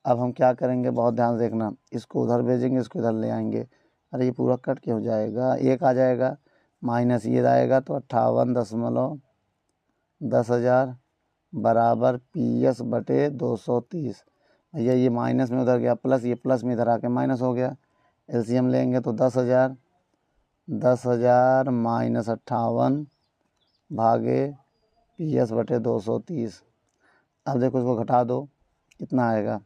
अब हम क्या करेंगे, बहुत ध्यान से देखना, इसको उधर भेजेंगे, इसको इधर ले आएंगे, अरे ये पूरा कट क्यों जाएगा, एक आ जाएगा, माइनस ये आएगा तो 58.10,000 बराबर PS बटे 230। भैया ये माइनस में उधर गया प्लस, ये प्लस में इधर आके माइनस हो गया, LCM लेंगे तो 10,000 माइनस 58 भागे PS बटे 230। अब देखो इसको घटा दो, कितना आएगा,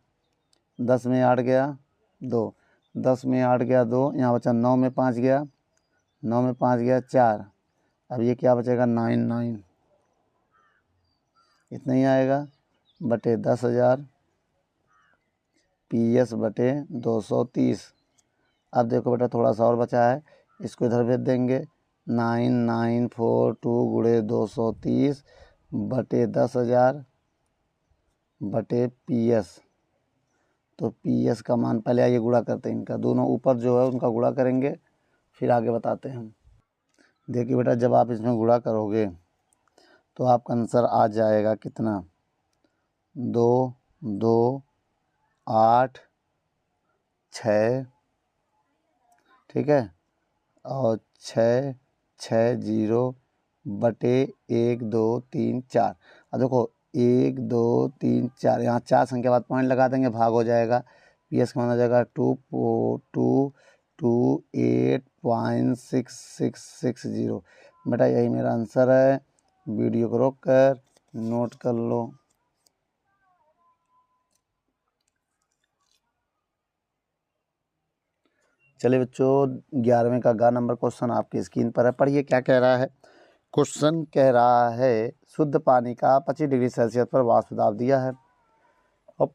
10 में 8 गया 2, 10 में 8 गया 2, यहाँ बचा 9 में 5 गया, 9 में 5 गया 4, अब ये क्या बचेगा 9 इतना ही आएगा बटे 10,000 PS बटे 230। अब देखो बेटा थोड़ा सा और बचा है, इसको इधर भेज देंगे, 9942 गुणे 230 बटे 10,000 बटे PS। तो PS का मान, पहले आइए गुणा करते हैं इनका, दोनों ऊपर जो है उनका गुणा करेंगे, फिर आगे बताते हैं हम। देखिए बेटा जब आप इसमें गुणा करोगे तो आपका आंसर आ जाएगा कितना, 2 2 8 6, ठीक है, और 6 6 0 बटे 1 2 3 4। अब देखो 1 2 3 4, यहाँ 4 संख्या बाद पॉइंट लगा देंगे, भाग हो जाएगा। पी एस का मान हो जाएगा 2.6660। बेटा यही मेरा आंसर है। वीडियो को रोक कर नोट कर लो। चलिए बच्चों, 11वें का ग नंबर क्वेश्चन आपकी स्क्रीन पर है। पढ़िए क्या कह रहा है। क्वेश्चन कह रहा है शुद्ध पानी का 25 डिग्री सेल्सियस पर वाष्प दाब दिया है और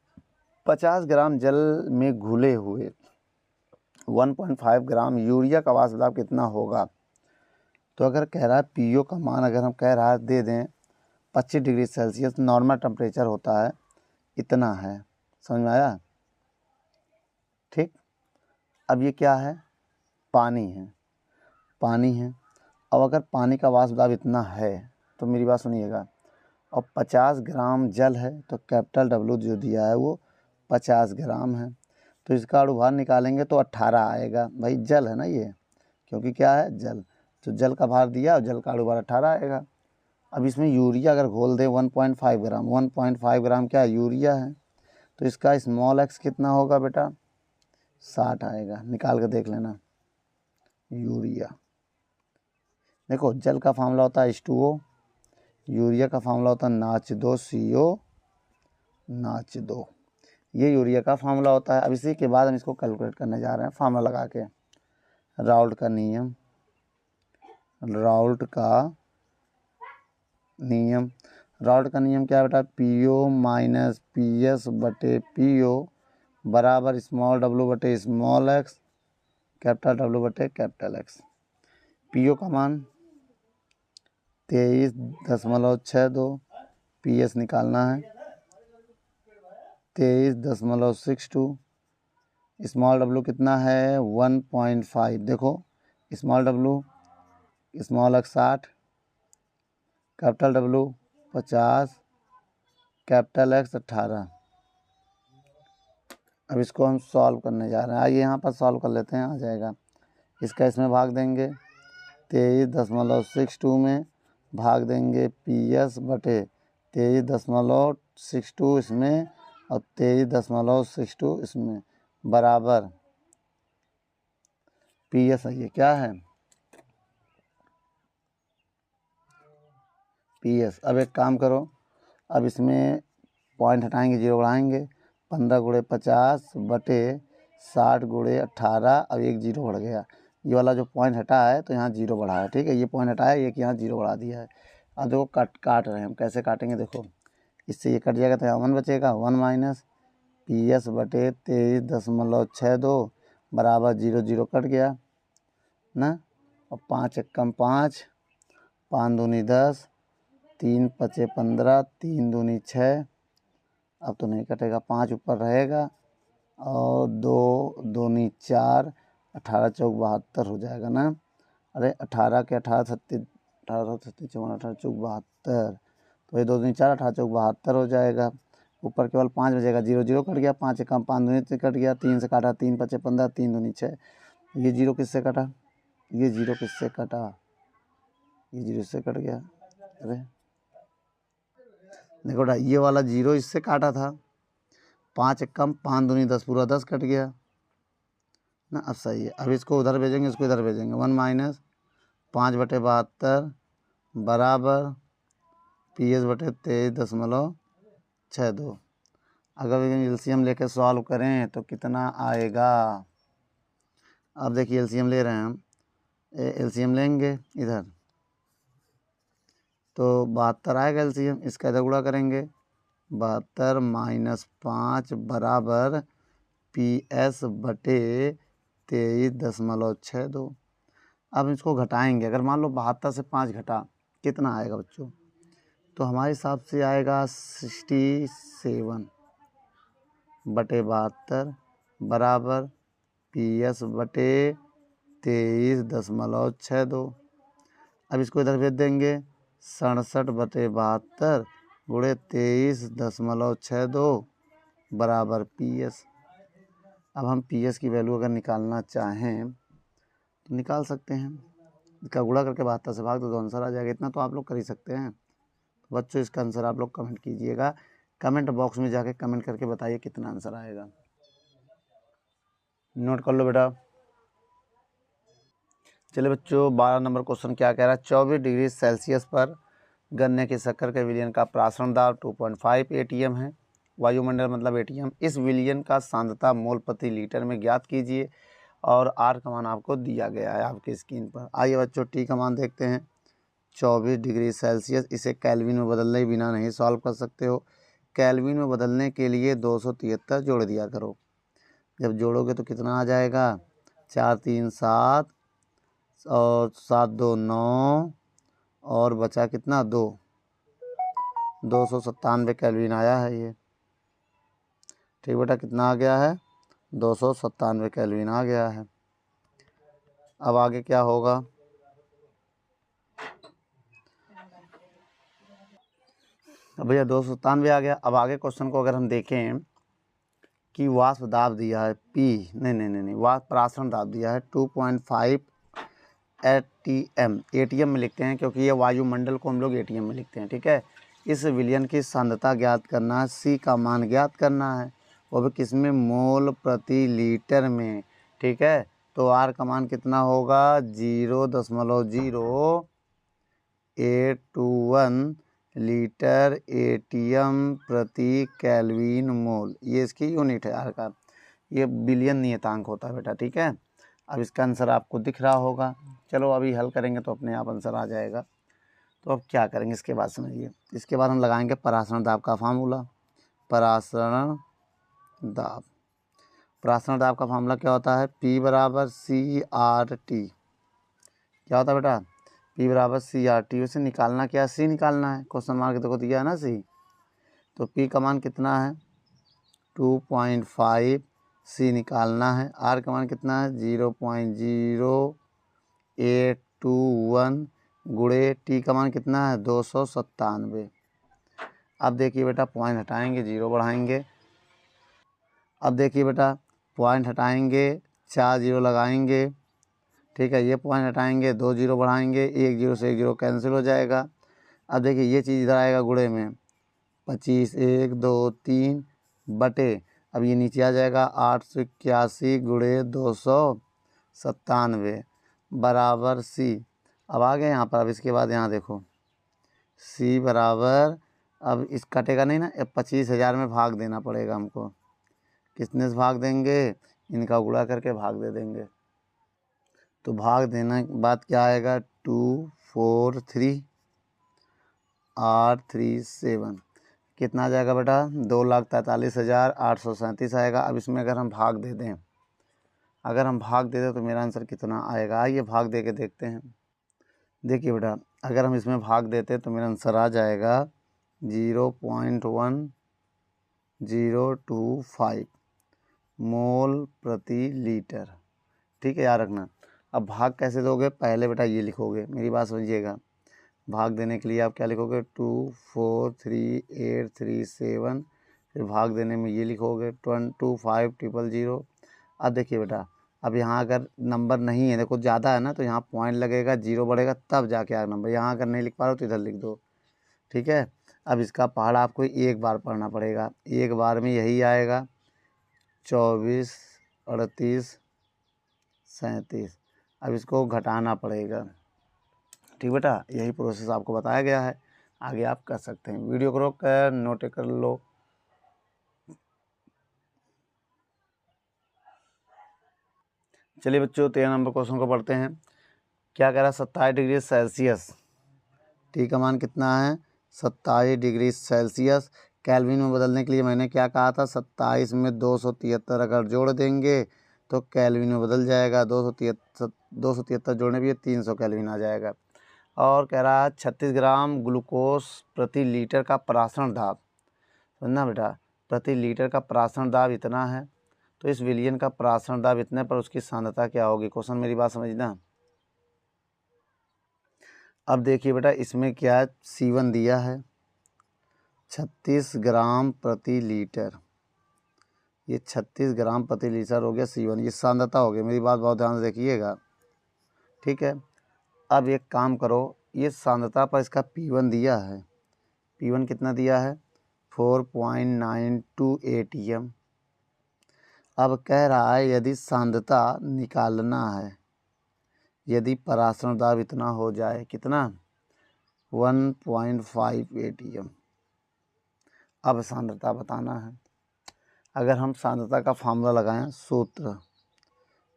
50 ग्राम जल में घुले हुए 1.5 ग्राम यूरिया का वाष्प दाब कितना होगा। तो अगर कह रहा है पीओ का मान, अगर हम कह रहा है दे दें 25 डिग्री सेल्सियस नॉर्मल टेम्परेचर होता है, इतना है। समझ में आया? ठीक। अब ये क्या है? पानी है, पानी है। अब अगर पानी का वाष्प दाब इतना है तो मेरी बात सुनिएगा, और 50 ग्राम जल है तो कैपिटल डब्ल्यू जो दिया है वो 50 ग्राम है। तो इसका अणुभार निकालेंगे तो 18 आएगा। भाई जल है ना ये, क्योंकि क्या है जल, तो जल का भार दिया और जल का अणुभार 18 आएगा। अब इसमें यूरिया अगर घोल दे 1.5 ग्राम, 1.5 ग्राम क्या यूरिया है, तो इसका स्मॉल एक्स कितना होगा बेटा? 60 आएगा। निकाल कर देख लेना। यूरिया, देखो जल का फार्मूला होता है H2O, यूरिया का फार्मूला होता है NaCO2, NaCO2। ये यूरिया का फार्मूला होता है। अब इसी के बाद हम इसको कैलकुलेट करने जा रहे हैं फार्मूला लगा के। राउल्ट का नियम, राउल्ट का नियम, राउल्ट का नियम क्या है बेटा? PO माइनस PS बटे PO बराबर स्मॉल w बटे स्मॉल एक्स, कैपिटल W बटे कैपिटल एक्स। PO का मान 23.62, PS निकालना है 23.62, स्मॉल w कितना है? 1.5। देखो small w, small x 60, capital W 50, capital x 18। अब इसको हम सॉल्व करने जा रहे हैं। आइए यहाँ पर सॉल्व कर लेते हैं, आ जाएगा। इसका इसमें भाग देंगे 23.62 में, भाग देंगे PS बटे 23.62 इसमें और 23.62 इसमें, बराबर PS है। ये क्या है? PS। अब एक काम करो, अब इसमें पॉइंट हटाएंगे, जीरो बढ़ाएंगे। 15 गुणे 50 बटे 60 गुणे 18। अब एक जीरो बढ़ गया। ये वाला जो पॉइंट हटा है तो यहाँ जीरो बढ़ा है, ठीक है। ये पॉइंट हटाया, एक यहाँ जीरो बढ़ा दिया है। अब देखो काट रहे हैं हम, कैसे काटेंगे देखो, इससे ये कट जाएगा तो यहाँ 1 बचेगा। 1 माइनस PS बटे 23.62 बराबर 0 0 कट गया ना। और 5 एकम 5, 5 दूनी 10, 3 पचे 15, 3 दूनी 6। अब तो नहीं कटेगा, 5 ऊपर रहेगा और 2 दूनी 4, 18 चौक 72 हो जाएगा ना। अरे 18 के 18 36, 18 36 54, 18 चौक 72, तो ये 2 दूनी 4, 18 चौक 72 हो जाएगा। ऊपर केवल 5 बचेगा, 0 0 कट गया। 5 एकम 5 दूनी से कट गया, 3 से काटा, 3 पचे 15, 3 दूनी 6। ये जीरो किससे कटा? ये जीरो किससे कटा? ये जीरो से कट गया। अरे देखो बेटा, ये वाला जीरो इससे काटा था। 5 एकम 5 दूनी 10, पूरा 10 कट गया ना। अब सही है। अब इसको उधर भेजेंगे, इसको इधर भेजेंगे। 1 माइनस 5 बटे 72 बराबर PS बटे 23.62। अगर एलसीएम लेके सॉल्व करें तो कितना आएगा? अब देखिए एलसीएम ले रहे हैं हम, एलसीएम लेंगे इधर तो 72 आएगा एलसीएम। इसका इधर गुणा करेंगे, 72 माइनस 5 बराबर PS बटे 23.62। अब इसको घटाएंगे। अगर मान लो 72 से 5 घटा, कितना आएगा बच्चों? तो हमारे हिसाब से आएगा 67 बटे 72 बराबर PS बटे 23.62। अब इसको इधर भेज देंगे, 67 बटे 72 गुणे 23.62 बराबर पी एस। अब हम पी एस की वैल्यू अगर निकालना चाहें तो निकाल सकते हैं। इसका गुणा करके 72 से भाग दो तो आंसर आ जाएगा। इतना तो आप लोग कर ही सकते हैं। तो बच्चों इसका आंसर आप लोग कमेंट कीजिएगा, कमेंट बॉक्स में जाके कमेंट करके बताइए कितना आंसर आएगा। नोट कर लो बेटा। चलिए बच्चों 12 नंबर क्वेश्चन क्या कह रहा है। 24 डिग्री सेल्सियस पर गन्ने की शक्कर के विलयन का प्रासरण दाब 2.5 एटीएम है। वायुमंडल मतलब एटीएम। इस विलयन का सांद्रता मोल प्रति लीटर में ज्ञात कीजिए और आर का मान आपको दिया गया है आपकी स्क्रीन पर। आइए बच्चों टी का मान देखते हैं। 24 डिग्री सेल्सियस, इसे केल्विन में बदलने बिना नहीं सॉल्व कर सकते हो। केल्विन में बदलने के लिए 273 जोड़ दिया करो। जब जोड़ोगे तो कितना आ जाएगा, 4 3 7 और 7 2 9 और बचा कितना 297 केल्विन आया है ये। ठीक बेटा, कितना आ गया है, 297 केल्विन आ गया है। अब आगे क्या होगा, अब भैया 297 आ गया। अब आगे क्वेश्चन को अगर हम देखें कि वाष्प दाब दिया है पी, नहीं वाष्प प्रासरण दाब दिया है 2.5 एटीएम में लिखते हैं क्योंकि ये वायुमंडल को हम लोग एटीएम में लिखते हैं। ठीक है। इस विलयन की सांद्रता ज्ञात करना है, सी का मान ज्ञात करना है, वो भी किस में, मोल प्रति लीटर में। ठीक है। तो आर का मान कितना होगा, 0.0821 लीटर एटीएम प्रति केल्विन मोल, ये इसकी यूनिट है आर का। ये बिलियन नियतांक होता है बेटा। ठीक है। अब इसका आंसर आपको दिख रहा होगा। चलो अभी हल करेंगे तो अपने आप आंसर आ जाएगा। तो अब क्या करेंगे इसके बाद समझिए। इसके बाद हम लगाएंगे परासरण दाब का फार्मूला। परासरण दाब, परासरण दाब का फार्मूला क्या होता है, P बराबर CRT। क्या होता है बेटा, P बराबर CRT। उसे निकालना क्या, C निकालना है। क्वेश्चन मार्क देखो दिया है ना C। तो P का मान कितना है 2.5, C निकालना है। R का मान कितना है 0.0821 गुणे T का मान कितना है 297। अब देखिए बेटा पॉइंट हटाएंगे, 0 बढ़ाएंगे। अब देखिए बेटा पॉइंट हटाएंगे, 4 0 लगाएंगे। ठीक है। ये पॉइंट हटाएंगे, 2 0 बढ़ाएंगे, 1 0 से 1 0 कैंसिल हो जाएगा। अब देखिए ये चीज़ इधर आएगा गुणे में, 25 1 2 3 बटे, अब ये नीचे आ जाएगा 881 गुणे 297 बराबर C। अब आ गए यहाँ पर। अब इसके बाद यहाँ देखो C बराबर, अब इस कटेगा नहीं ना, 25,000 में भाग देना पड़ेगा हमको। कितने से भाग देंगे, इनका गुणा करके भाग दे देंगे। तो भाग देने के बाद क्या आएगा 243,837 कितना आ जाएगा बेटा 2,43,837 आएगा। अब इसमें अगर हम भाग दे दें, तो मेरा आंसर कितना आएगा, आइए भाग दे के देखते हैं। देखिए बेटा अगर हम इसमें भाग देते तो मेरा आंसर आ जाएगा 0.1025 मोल प्रति लीटर। ठीक है, याद रखना। अब भाग कैसे दोगे, पहले बेटा ये लिखोगे, मेरी बात समझिएगा। भाग देने के लिए आप क्या लिखोगे 243,837, फिर भाग देने में ये लिखोगे 25,000। अब देखिए बेटा अब यहाँ अगर नंबर नहीं है, देखो ज़्यादा है ना, तो यहाँ पॉइंट लगेगा, 0 बढ़ेगा तब जाके आएगा नंबर। यहाँ अगर नहीं लिख पा रहे हो तो इधर लिख दो। ठीक है। अब इसका पहाड़ आपको एक बार पढ़ना पड़ेगा, एक बार में यही आएगा 24 38 37। अब इसको घटाना पड़ेगा। ठीक बेटा, यही प्रोसेस आपको बताया गया है, आगे आप कर सकते हैं। वीडियो को रोक कर नोट कर लो। चलिए बच्चों 13 नंबर क्वेश्चन को पढ़ते हैं। क्या कह रहा है 27 डिग्री सेल्सियस, टी का मान कितना है 27 डिग्री सेल्सियस। केल्विन में बदलने के लिए मैंने क्या कहा था, 27 में 273 अगर जोड़ देंगे तो केल्विन में बदल जाएगा। 273 जोड़ने भी 300 केल्विन आ जाएगा। और कह रहा है 36 ग्राम ग्लूकोज प्रति लीटर का परासरण दाब, समझना बेटा, प्रति लीटर का परासरण दाब इतना है, तो इस विलयन का परासरण दाब इतने पर उसकी सांद्रता क्या होगी। क्वेश्चन मेरी बात समझना। अब देखिए बेटा इसमें क्या C1 दिया है 36 ग्राम प्रति लीटर। ये 36 ग्राम प्रति लीटर हो गया C1, ये सांद्रता हो गई। मेरी बात बहुत ध्यान से देखिएगा, ठीक है। अब एक काम करो, ये सांद्रता पर इसका P1 दिया है, P1 कितना दिया है 4.92 ATM। अब कह रहा है यदि सांद्रता निकालना है, यदि परासरण दाब इतना हो जाए, कितना 1.5 ATM। अब सांद्रता बताना है। अगर हम सांद्रता का फार्मूला लगाएं सूत्र,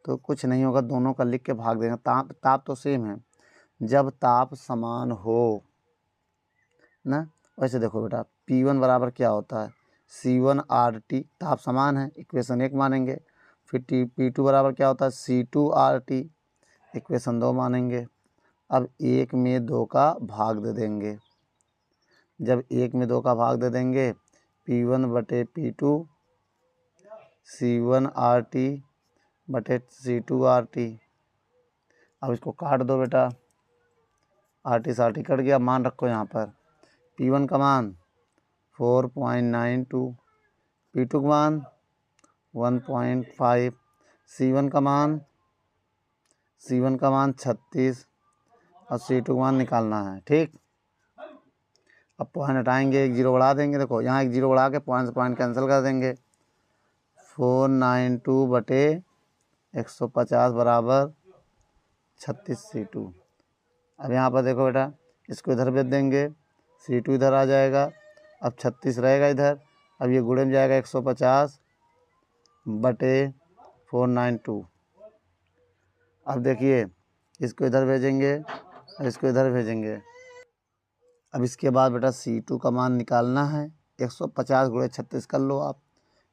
तो कुछ नहीं होगा, दोनों का लिख के भाग देंगे। ताप तो सेम है, जब ताप समान हो ना। वैसे देखो बेटा, P1 बराबर क्या होता है C1 RT, ताप समान है, इक्वेशन 1 मानेंगे। फिर P2 बराबर क्या होता है C2 RT, इक्वेशन 2 मानेंगे। अब 1 में 2 का भाग दे देंगे। जब 1 में 2 का भाग दे देंगे, P1 बटे P2 C1 RT बटे C2 RT। अब इसको काट दो बेटा, RT से RT कट गया, मान रखो यहाँ पर। P1 का मान 4.92, P2 का मान 1.5, C1 का मान 36 और C2 का मान निकालना है, ठीक। अब पॉइंट हटाएंगे, एक जीरो बढ़ा देंगे। देखो यहाँ एक जीरो बढ़ा के पॉइंट से पॉइंट कैंसिल कर देंगे। 492 बटे 150 बराबर 36 C2। अब यहाँ पर देखो बेटा, इसको इधर भेज देंगे, C2 इधर आ जाएगा। अब 36 रहेगा इधर, अब ये गुणे में जाएगा 150 बटे 492। अब देखिए, इसको इधर भेजेंगे और इसको इधर भेजेंगे। अब इसके बाद बेटा C2 का मान निकालना है। 150 गुणे 36 कर लो आप,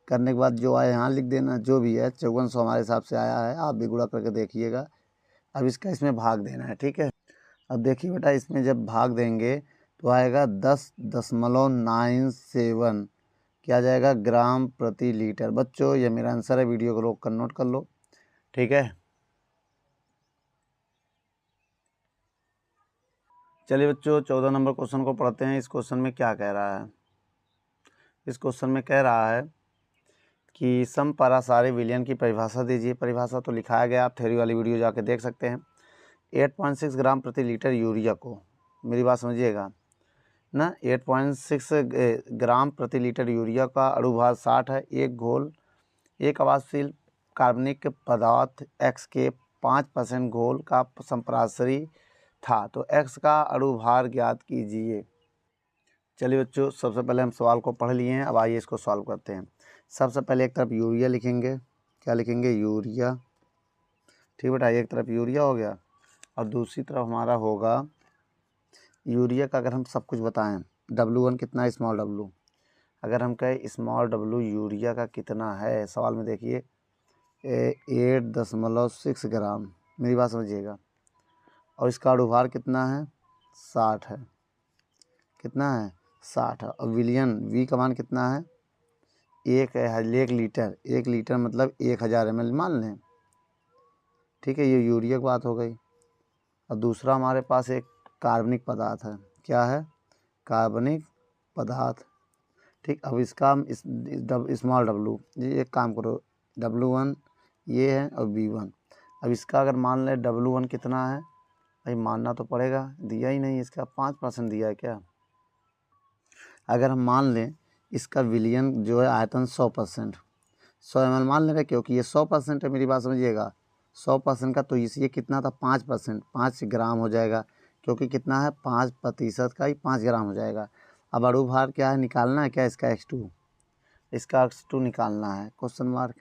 करने के बाद जो आए यहाँ लिख देना, जो भी है 5400 हमारे हिसाब से आया है, आप भी गुणा करके देखिएगा। अब इसका इसमें भाग देना है, ठीक है। अब देखिए बेटा, इसमें जब भाग देंगे तो आएगा 10.97 क्या जाएगा ग्राम प्रति लीटर। बच्चों ये मेरा आंसर है, वीडियो को रोक कर नोट कर लो, ठीक है। चलिए बच्चों, 14 नंबर क्वेश्चन को पढ़ते हैं। इस क्वेश्चन में क्या कह रहा है? इस क्वेश्चन में कह रहा है कि समपरासारी विलयन की परिभाषा दीजिए। परिभाषा तो लिखाया गया, आप थ्योरी वाली वीडियो जाके देख सकते हैं। 8.6 ग्राम प्रति लीटर यूरिया को, मेरी बात समझिएगा ना, 8.6 ग्राम प्रति लीटर यूरिया का अणुभार 60 है। एक आवासशील कार्बनिक पदार्थ X के 5% घोल का संपरासरी था, तो X का अणुभार ज्ञात कीजिए। चलिए बच्चों, सबसे पहले हम सवाल को पढ़ लिए हैं, अब आइए इसको सॉल्व करते हैं। सबसे पहले एक तरफ यूरिया लिखेंगे, क्या लिखेंगे यूरिया, ठीक बेटा, एक तरफ यूरिया हो गया और दूसरी तरफ हमारा होगा यूरिया का। अगर हम सब कुछ बताएं, W1 कितना है स्मॉल w, अगर हम कहें स्मॉल w यूरिया का कितना है, सवाल में देखिए 8.6 ग्राम, मेरी बात समझिएगा, और इसका अणुभार कितना है 60 है, कितना है 60 है। और विलियन V का मान कितना है, एक लीटर, 1 लीटर मतलब 1000 ml मान लें, ठीक है। ये यूरिया की बात हो गई। और दूसरा हमारे पास एक कार्बनिक पदार्थ है, क्या है कार्बनिक पदार्थ, ठीक। अब इसका हम स्मॉल w, ये एक काम करो, W1 ये है और V1। अब इसका अगर मान लें W1 कितना है, भाई मानना तो पड़ेगा, दिया ही नहीं, इसका 5% दिया है क्या। अगर हम मान लें इसका विलियन जो है आयतन 100%, 100 ml मान ले रहे, क्योंकि ये 100% है, मेरी बात समझिएगा 100% का, तो इसलिए कितना था 5%, 5 ग्राम हो जाएगा, क्योंकि कितना है 5% का ही 5 ग्राम हो जाएगा। अब अणुभार क्या है, निकालना है क्या इसका X2, इसका X2 निकालना है, क्वेश्चन मार्क।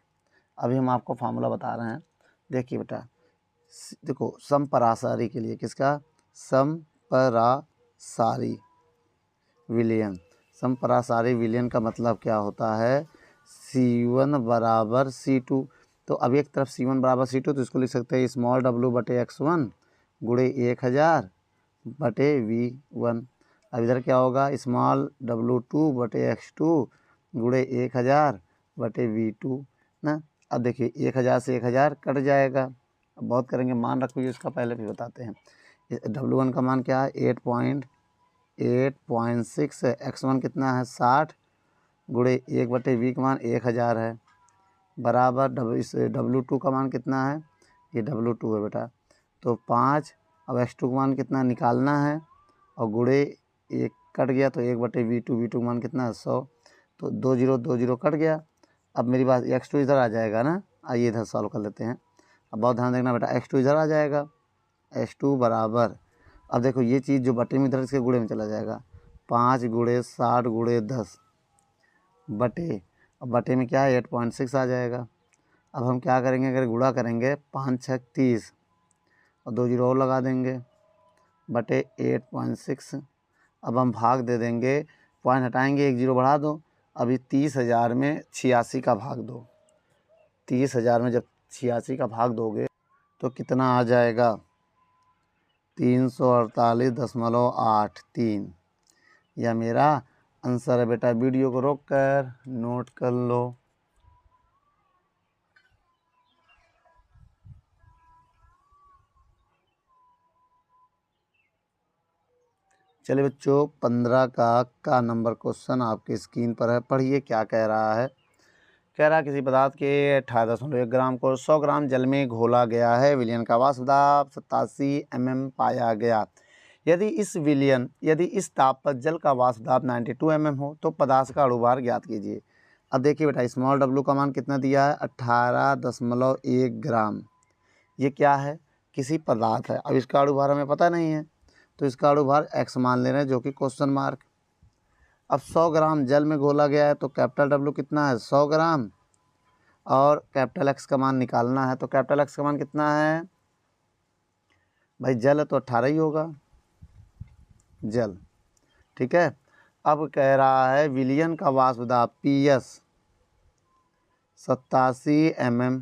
अभी हम आपको फार्मूला बता रहे हैं, देखिए बेटा, देखो समपरासारी के लिए, किसका समपरासारी विलयन, समपरासारी विलयन का मतलब क्या होता है C1 बराबर C2। तो अब एक तरफ C1 बराबर C2, तो इसको लिख सकते हैं स्मॉल w बटे X1 गुणे 1000 बटे V1। अब इधर क्या होगा स्मॉल W2 बटे X2 गुणे 1000 बटे V2 ना। अब देखिए 1000 से 1000 कट जाएगा, अब बहुत करेंगे, मान रखो ये इसका पहले भी बताते हैं। W1 का मान क्या है 8.6 है, X1 कितना है 60 गुणे 1 बटे V का मान 1000 है। बराबर इस W2 का मान कितना है, ये W2 है बेटा, तो 5। अब x2 का मान कितना निकालना है, और गुणे 1 कट गया तो 1/V2 का मान कितना है 100, तो 2 0 कट गया। अब मेरी बात x2 इधर आ जाएगा ना, आइए इधर सॉल्व कर लेते हैं। अब बहुत ध्यान देखना बेटा, x2 इधर आ जाएगा, x2 बराबर, अब देखो ये चीज़ जो बटे में इधर इसके गुणे में चला जाएगा, 5 × 60 × 10 बटे, अब बटे में क्या है 8.6 आ जाएगा। अब हम क्या करेंगे, अगर गुणा करेंगे 5 6 30 और 2 0 और लगा देंगे बटे 8.6। अब हम भाग दे देंगे, पॉइंट हटाएंगे 1 0 बढ़ा दो। अभी 30,000 में 86 का भाग दो, 30,000 में जब 86 का भाग दोगे तो कितना आ जाएगा 348.83। यह मेरा आंसर है बेटा। वीडियो को रोक कर नोट कर लो। चलिए बच्चों, 15 का नंबर क्वेश्चन आपकी स्क्रीन पर है, पढ़िए क्या कह रहा है। कह रहा है किसी पदार्थ के 18.1 ग्राम को 100 ग्राम जल में घोला गया है, विलयन का वाष्प दाब 87 mm पाया गया। यदि इस ताप पर जल का वाष्प दाब 92 mm हो तो पदार्थ का अणुभार ज्ञात कीजिए। अब देखिए बेटा, स्मॉल w का मान कितना दिया है 18.1 ग्राम। ये क्या है, किसी पदार्थ है। अब इसका अणुभार हमें पता नहीं है, तो इसका अणुभार x मान ले रहे हैं, जो कि क्वेश्चन मार्क। अब 100 ग्राम जल में घोला गया है, तो कैपिटल W कितना है 100 ग्राम, और कैपिटल X का मान निकालना है। तो कैपिटल X का मान कितना है भाई, जल है तो 18 ही होगा, जल, ठीक है। अब कह रहा है विलयन का वाष्प दाब PS 87 mm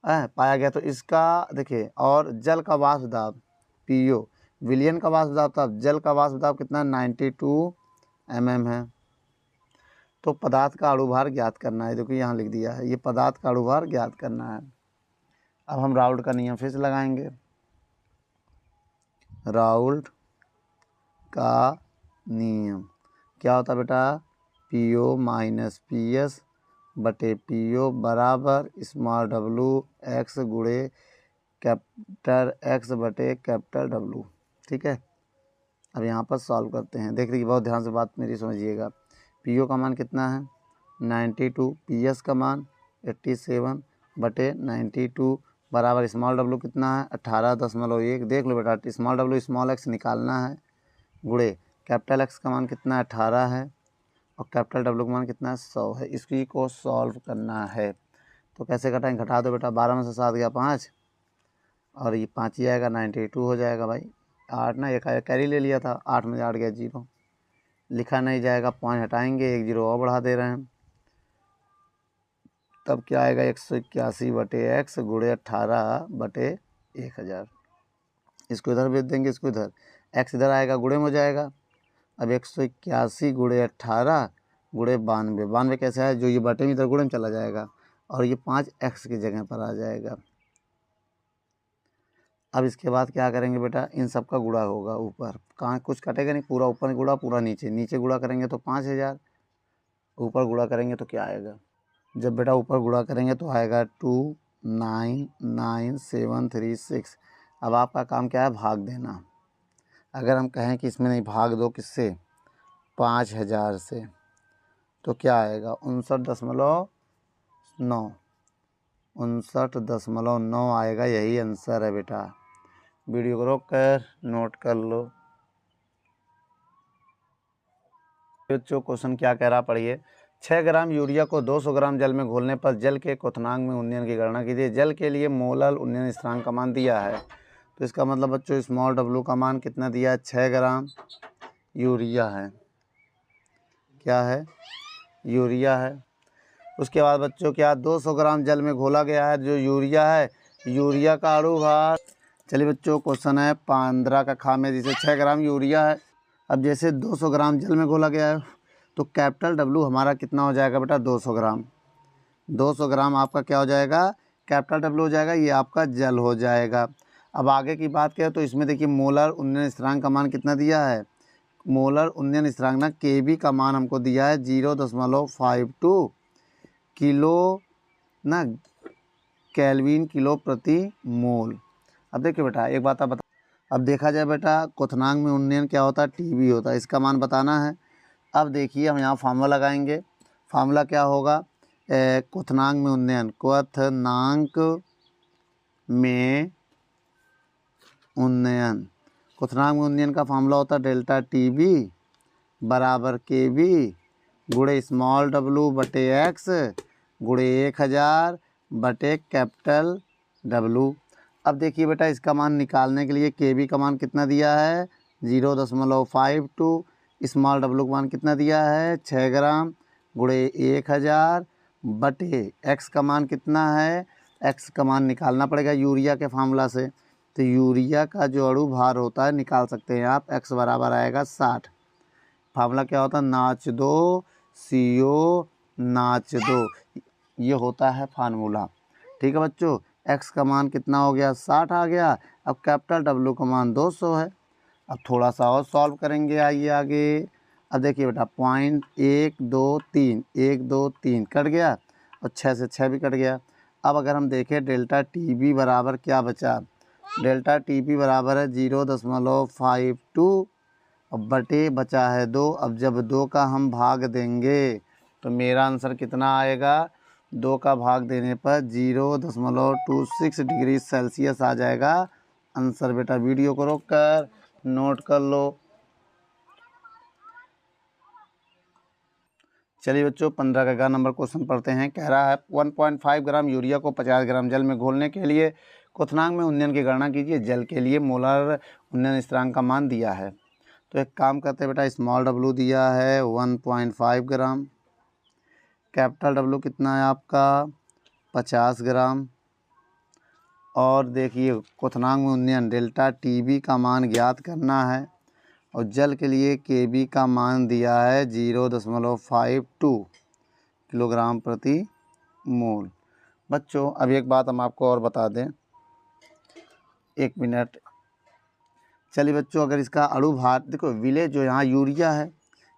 पाया गया। तो इसका देखिए, और जल का वाष्प दाब PO, विलयन का वाष्प दाब था, जल का वाष्प दाब कितना 92 mm है। तो पदार्थ का अणुभार ज्ञात करना है। देखो यहाँ लिख दिया है, ये पदार्थ का अणुभार ज्ञात करना है। अब हम राउल्ट का नियम फिर से लगाएंगे। राउल्ट का नियम क्या होता है बेटा, PO माइनस PS बटे PO बराबर स्मॉल w x गुणे कैपिटल X बटे कैपिटल W, ठीक है। अब यहाँ पर सॉल्व करते हैं। देख लीजिए, बहुत ध्यान से बात मेरी समझिएगा। PO का मान कितना है 92, PS का मान 87 बटे 92 बराबर स्मॉल w कितना है 18.1। देख लो बेटा, स्मॉल w स्मॉल x निकालना है, गुणे कैपिटल X का मान कितना है 18 है, और कैपिटल W का मान कितना है 100 है। इसकी को सॉल्व करना है। तो कैसे घटाएंगे, घटा दो बेटा, 12 में से 7 गया 5, और ये 5 ही आएगा 92 हो जाएगा भाई। 8 ना, एक कैरी ले लिया था, 8 में 8 गया 0, लिखा नहीं जाएगा, पॉइंट हटाएंगे 1 0 और बढ़ा दे रहे हैं, तब क्या आएगा 181 बटे x गुणे 18 बटे 1000। इसको इधर भेज देंगे, इसको इधर, x इधर आएगा गुणे में हो जाएगा। अब 181 गुणे 18 गुणे 92, 92 कैसे है, जो ये बटे में इधर गुणे में चला जाएगा, और ये 5 x की जगह पर आ जाएगा। अब इसके बाद क्या करेंगे बेटा, इन सब का गुणा होगा ऊपर, कहाँ कुछ कटेगा नहीं, पूरा ऊपर गुणा पूरा नीचे, नीचे गुणा करेंगे तो 5000, ऊपर गुणा करेंगे तो क्या आएगा, जब बेटा ऊपर गुणा करेंगे तो आएगा 299,736। अब आपका काम क्या है, भाग देना। अगर हम कहें कि इसमें नहीं, भाग दो किससे 5000 से, तो क्या आएगा 59.9, 59.9 आएगा। यही आंसर है बेटा। वीडियो को रोक कर नोट कर लो। बच्चों क्वेश्चन क्या कह रहा पढ़िए। 6 ग्राम यूरिया को 200 ग्राम जल में घोलने पर जल के क्वथनांक में उन्नयन की गणना कीजिए। जल के लिए मोलल उन्नयन स्थिरांक का मान दिया है, तो इसका मतलब बच्चों स्मॉल w का मान कितना दिया है 6 ग्राम यूरिया है, क्या है यूरिया है। उसके बाद बच्चों क्या 200 ग्राम जल में घोला गया है, जो यूरिया है, यूरिया का अणुभार। चलिए बच्चों, क्वेश्चन है 15 का खा में, जैसे 6 ग्राम यूरिया है। अब जैसे 200 ग्राम जल में घोला गया है, तो कैपिटल W हमारा कितना हो जाएगा बेटा 200 ग्राम। 200 ग्राम आपका क्या हो जाएगा, कैपिटल W हो जाएगा, ये आपका जल हो जाएगा। अब आगे की बात करें तो इसमें देखिए मोलर उन्नयन स्थिरांक का मान कितना दिया है, मोलर उन्नयन स्थिरांक ना Kb का मान हमको दिया है 0.52। किलो ना केल्विन किलो प्रति मोल। अब देखिए बेटा एक बात आप बता, अब देखा जाए बेटा क्वथनांक में उन्नयन क्या होता है, टीबी होता है, इसका मान बताना है। अब देखिए हम यहाँ फार्मूला लगाएंगे। फार्मूला क्या होगा, क्वथनांक में उन्नयन, क्वथनांक में उन्नयन, क्वथनांक में उन्नयन का फार्मूला होता है डेल्टा टी बी बराबर के बी गुणे स्मॉल डब्लू बटे एक्स गुणे 1000 बटे कैपिटल डब्लू। अब देखिए बेटा इसका मान निकालने के लिए के बी का मान कितना दिया है 0.52, स्मॉल डब्लू का मान कितना दिया है 6 ग्राम गुणे 1000 बटे एक्स का मान कितना है, एक्स का मान निकालना पड़ेगा यूरिया के फार्मूला से। तो यूरिया का जो अणु भार होता है निकाल सकते हैं आप, एक्स बराबर आएगा 60। फार्मूला क्या होता है, नाच दो CO नाच दो, ये होता है फार्मूला। ठीक है बच्चों, एक्स का मान कितना हो गया 60 आ गया। अब कैपिटल डब्लू का मान 200 है। अब थोड़ा सा और सॉल्व करेंगे, आइए आगे। अब देखिए बेटा 0.123 1 2 3 कट गया और 6 से 6 भी कट गया। अब अगर हम देखें डेल्टा टी बी बराबर क्या बचा, डेल्टा टी बी बराबर है 0.52 और बटे बचा है 2। अब जब 2 का हम भाग देंगे तो मेरा आंसर कितना आएगा, 2 का भाग देने पर 0.26 डिग्री सेल्सियस आ जाएगा आंसर। बेटा वीडियो को रोक कर नोट कर लो। चलिए बच्चों 15 का 11 नंबर क्वेश्चन पढ़ते हैं। कह रहा है 1.5 ग्राम यूरिया को 50 ग्राम जल में घोलने के लिए क्वथनांक में उन्नयन की गणना कीजिए। जल के लिए मोलर उन्नयन स्थिरांक का मान दिया है। तो एक काम करते हैं बेटा, स्मॉल डब्लू दिया है 1.5 ग्राम, कैपिटल डब्लू कितना है आपका 50 ग्राम, और देखिए क्वथनांक में उन्नयन डेल्टा टी बी का मान ज्ञात करना है और जल के लिए के बी का मान दिया है 0.52 किलोग्राम प्रति मोल। बच्चों अब एक बात हम आपको और बता दें, एक मिनट। चलिए बच्चों अगर इसका अणु भार देखो, विलेज जो यहाँ यूरिया है,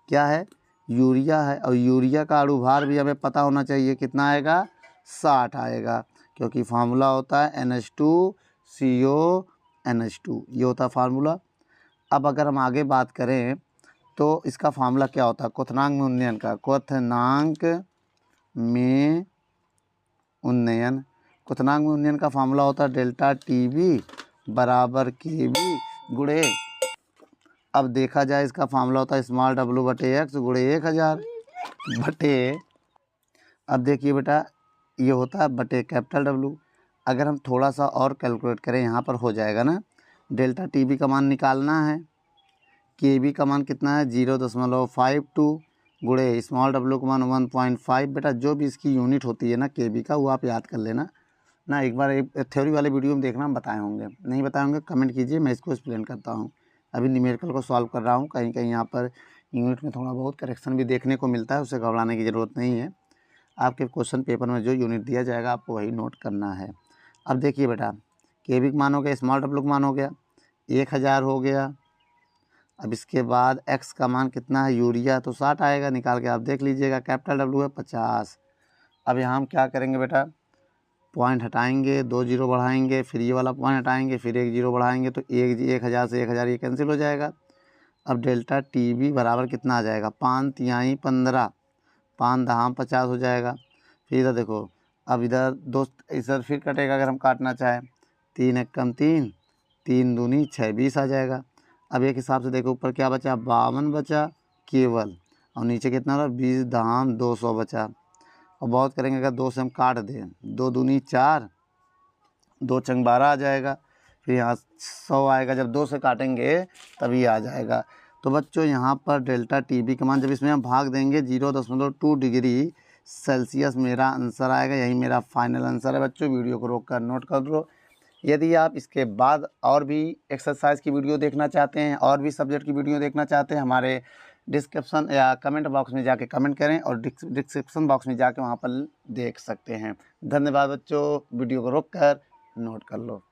क्या है यूरिया है, और यूरिया का अणु भार भी हमें पता होना चाहिए कितना आएगा 60 आएगा, क्योंकि फार्मूला होता है NH2CO NH2, ये होता है फार्मूला। अब अगर हम आगे बात करें तो इसका फार्मूला क्या होता है क्वथनांक में उन्नयन का, क्वथनांक में उन्नयन, क्वथनांक में उन्नयन का फार्मूला होता है डेल्टा टी बी बराबर के बी गुणे, अब देखा जाए इसका फार्मूला होता है स्मॉल डब्लू बटे एक्स गुणे 1000 बटे, अब देखिए बेटा ये होता है बटे कैपिटल डब्लू। अगर हम थोड़ा सा और कैलकुलेट करें यहाँ पर हो जाएगा ना, डेल्टा टी बी का मान निकालना है, के बी का मान कितना है 0.52 गुणे स्मॉल डब्लू का मान 1.5। बेटा जो भी इसकी यूनिट होती है ना के बी का, वो आप याद कर लेना ना, एक बार एक थ्योरी वाले वीडियो में देखना, हम बताए होंगे, नहीं बताए होंगे कमेंट कीजिए, मैं इसको एक्सप्लेन करता हूँ। अभी न्यूमेरिकल को सॉल्व कर रहा हूँ, कहीं कहीं यहाँ पर यूनिट में थोड़ा बहुत करेक्शन भी देखने को मिलता है, उससे घबराने की ज़रूरत नहीं है। आपके क्वेश्चन पेपर में जो यूनिट दिया जाएगा आपको वही नोट करना है। अब देखिए बेटा के बी का मान हो गया, स्मॉल डब्लू का मान हो गया 1000 हो गया। अब इसके बाद एक्स का मान कितना है यूरिया, तो 60 आएगा, निकाल के आप देख लीजिएगा। कैपिटल डब्लू है 50। अब यहाँ हम क्या करेंगे बेटा, पॉइंट हटाएंगे, 2 जीरो बढ़ाएंगे, फिर ये वाला पॉइंट हटाएंगे, फिर 1 जीरो बढ़ाएंगे, तो 1000 से 1000 ये कैंसिल हो जाएगा। अब डेल्टा टी बी बराबर कितना आ जाएगा 5 तिहाई 15, 5 दहाम 50 हो जाएगा। फिर इधर देखो, अब इधर दो इधर फिर कटेगा अगर हम काटना चाहें, 3 एक कम 3, 3 दूनी 6 20 आ जाएगा। अब एक हिसाब से देखो ऊपर क्या बचा 52 बचा केवल, और नीचे कितना रहा 20 दहाम 200 बचा। और बहुत करेंगे अगर 2 से हम काट दें, 2 दूनी 4, 2 चंग 12 आ जाएगा, फिर यहाँ 100 आएगा, जब 2 से काटेंगे तभी आ जाएगा। तो बच्चों यहाँ पर डेल्टा टी बी का मान जब इसमें हम भाग देंगे 0.2 डिग्री सेल्सियस मेरा आंसर आएगा, यही मेरा फाइनल आंसर है। बच्चों वीडियो को रोक कर नोट कर लो। यदि आप इसके बाद और भी एक्सरसाइज की वीडियो देखना चाहते हैं, और भी सब्जेक्ट की वीडियो देखना चाहते हैं, हमारे डिस्क्रिप्शन या कमेंट बॉक्स में जाके कमेंट करें और डिस्क्रिप्शन बॉक्स में जाके वहाँ पर देख सकते हैं। धन्यवाद बच्चों, वीडियो को रोक कर नोट कर लो।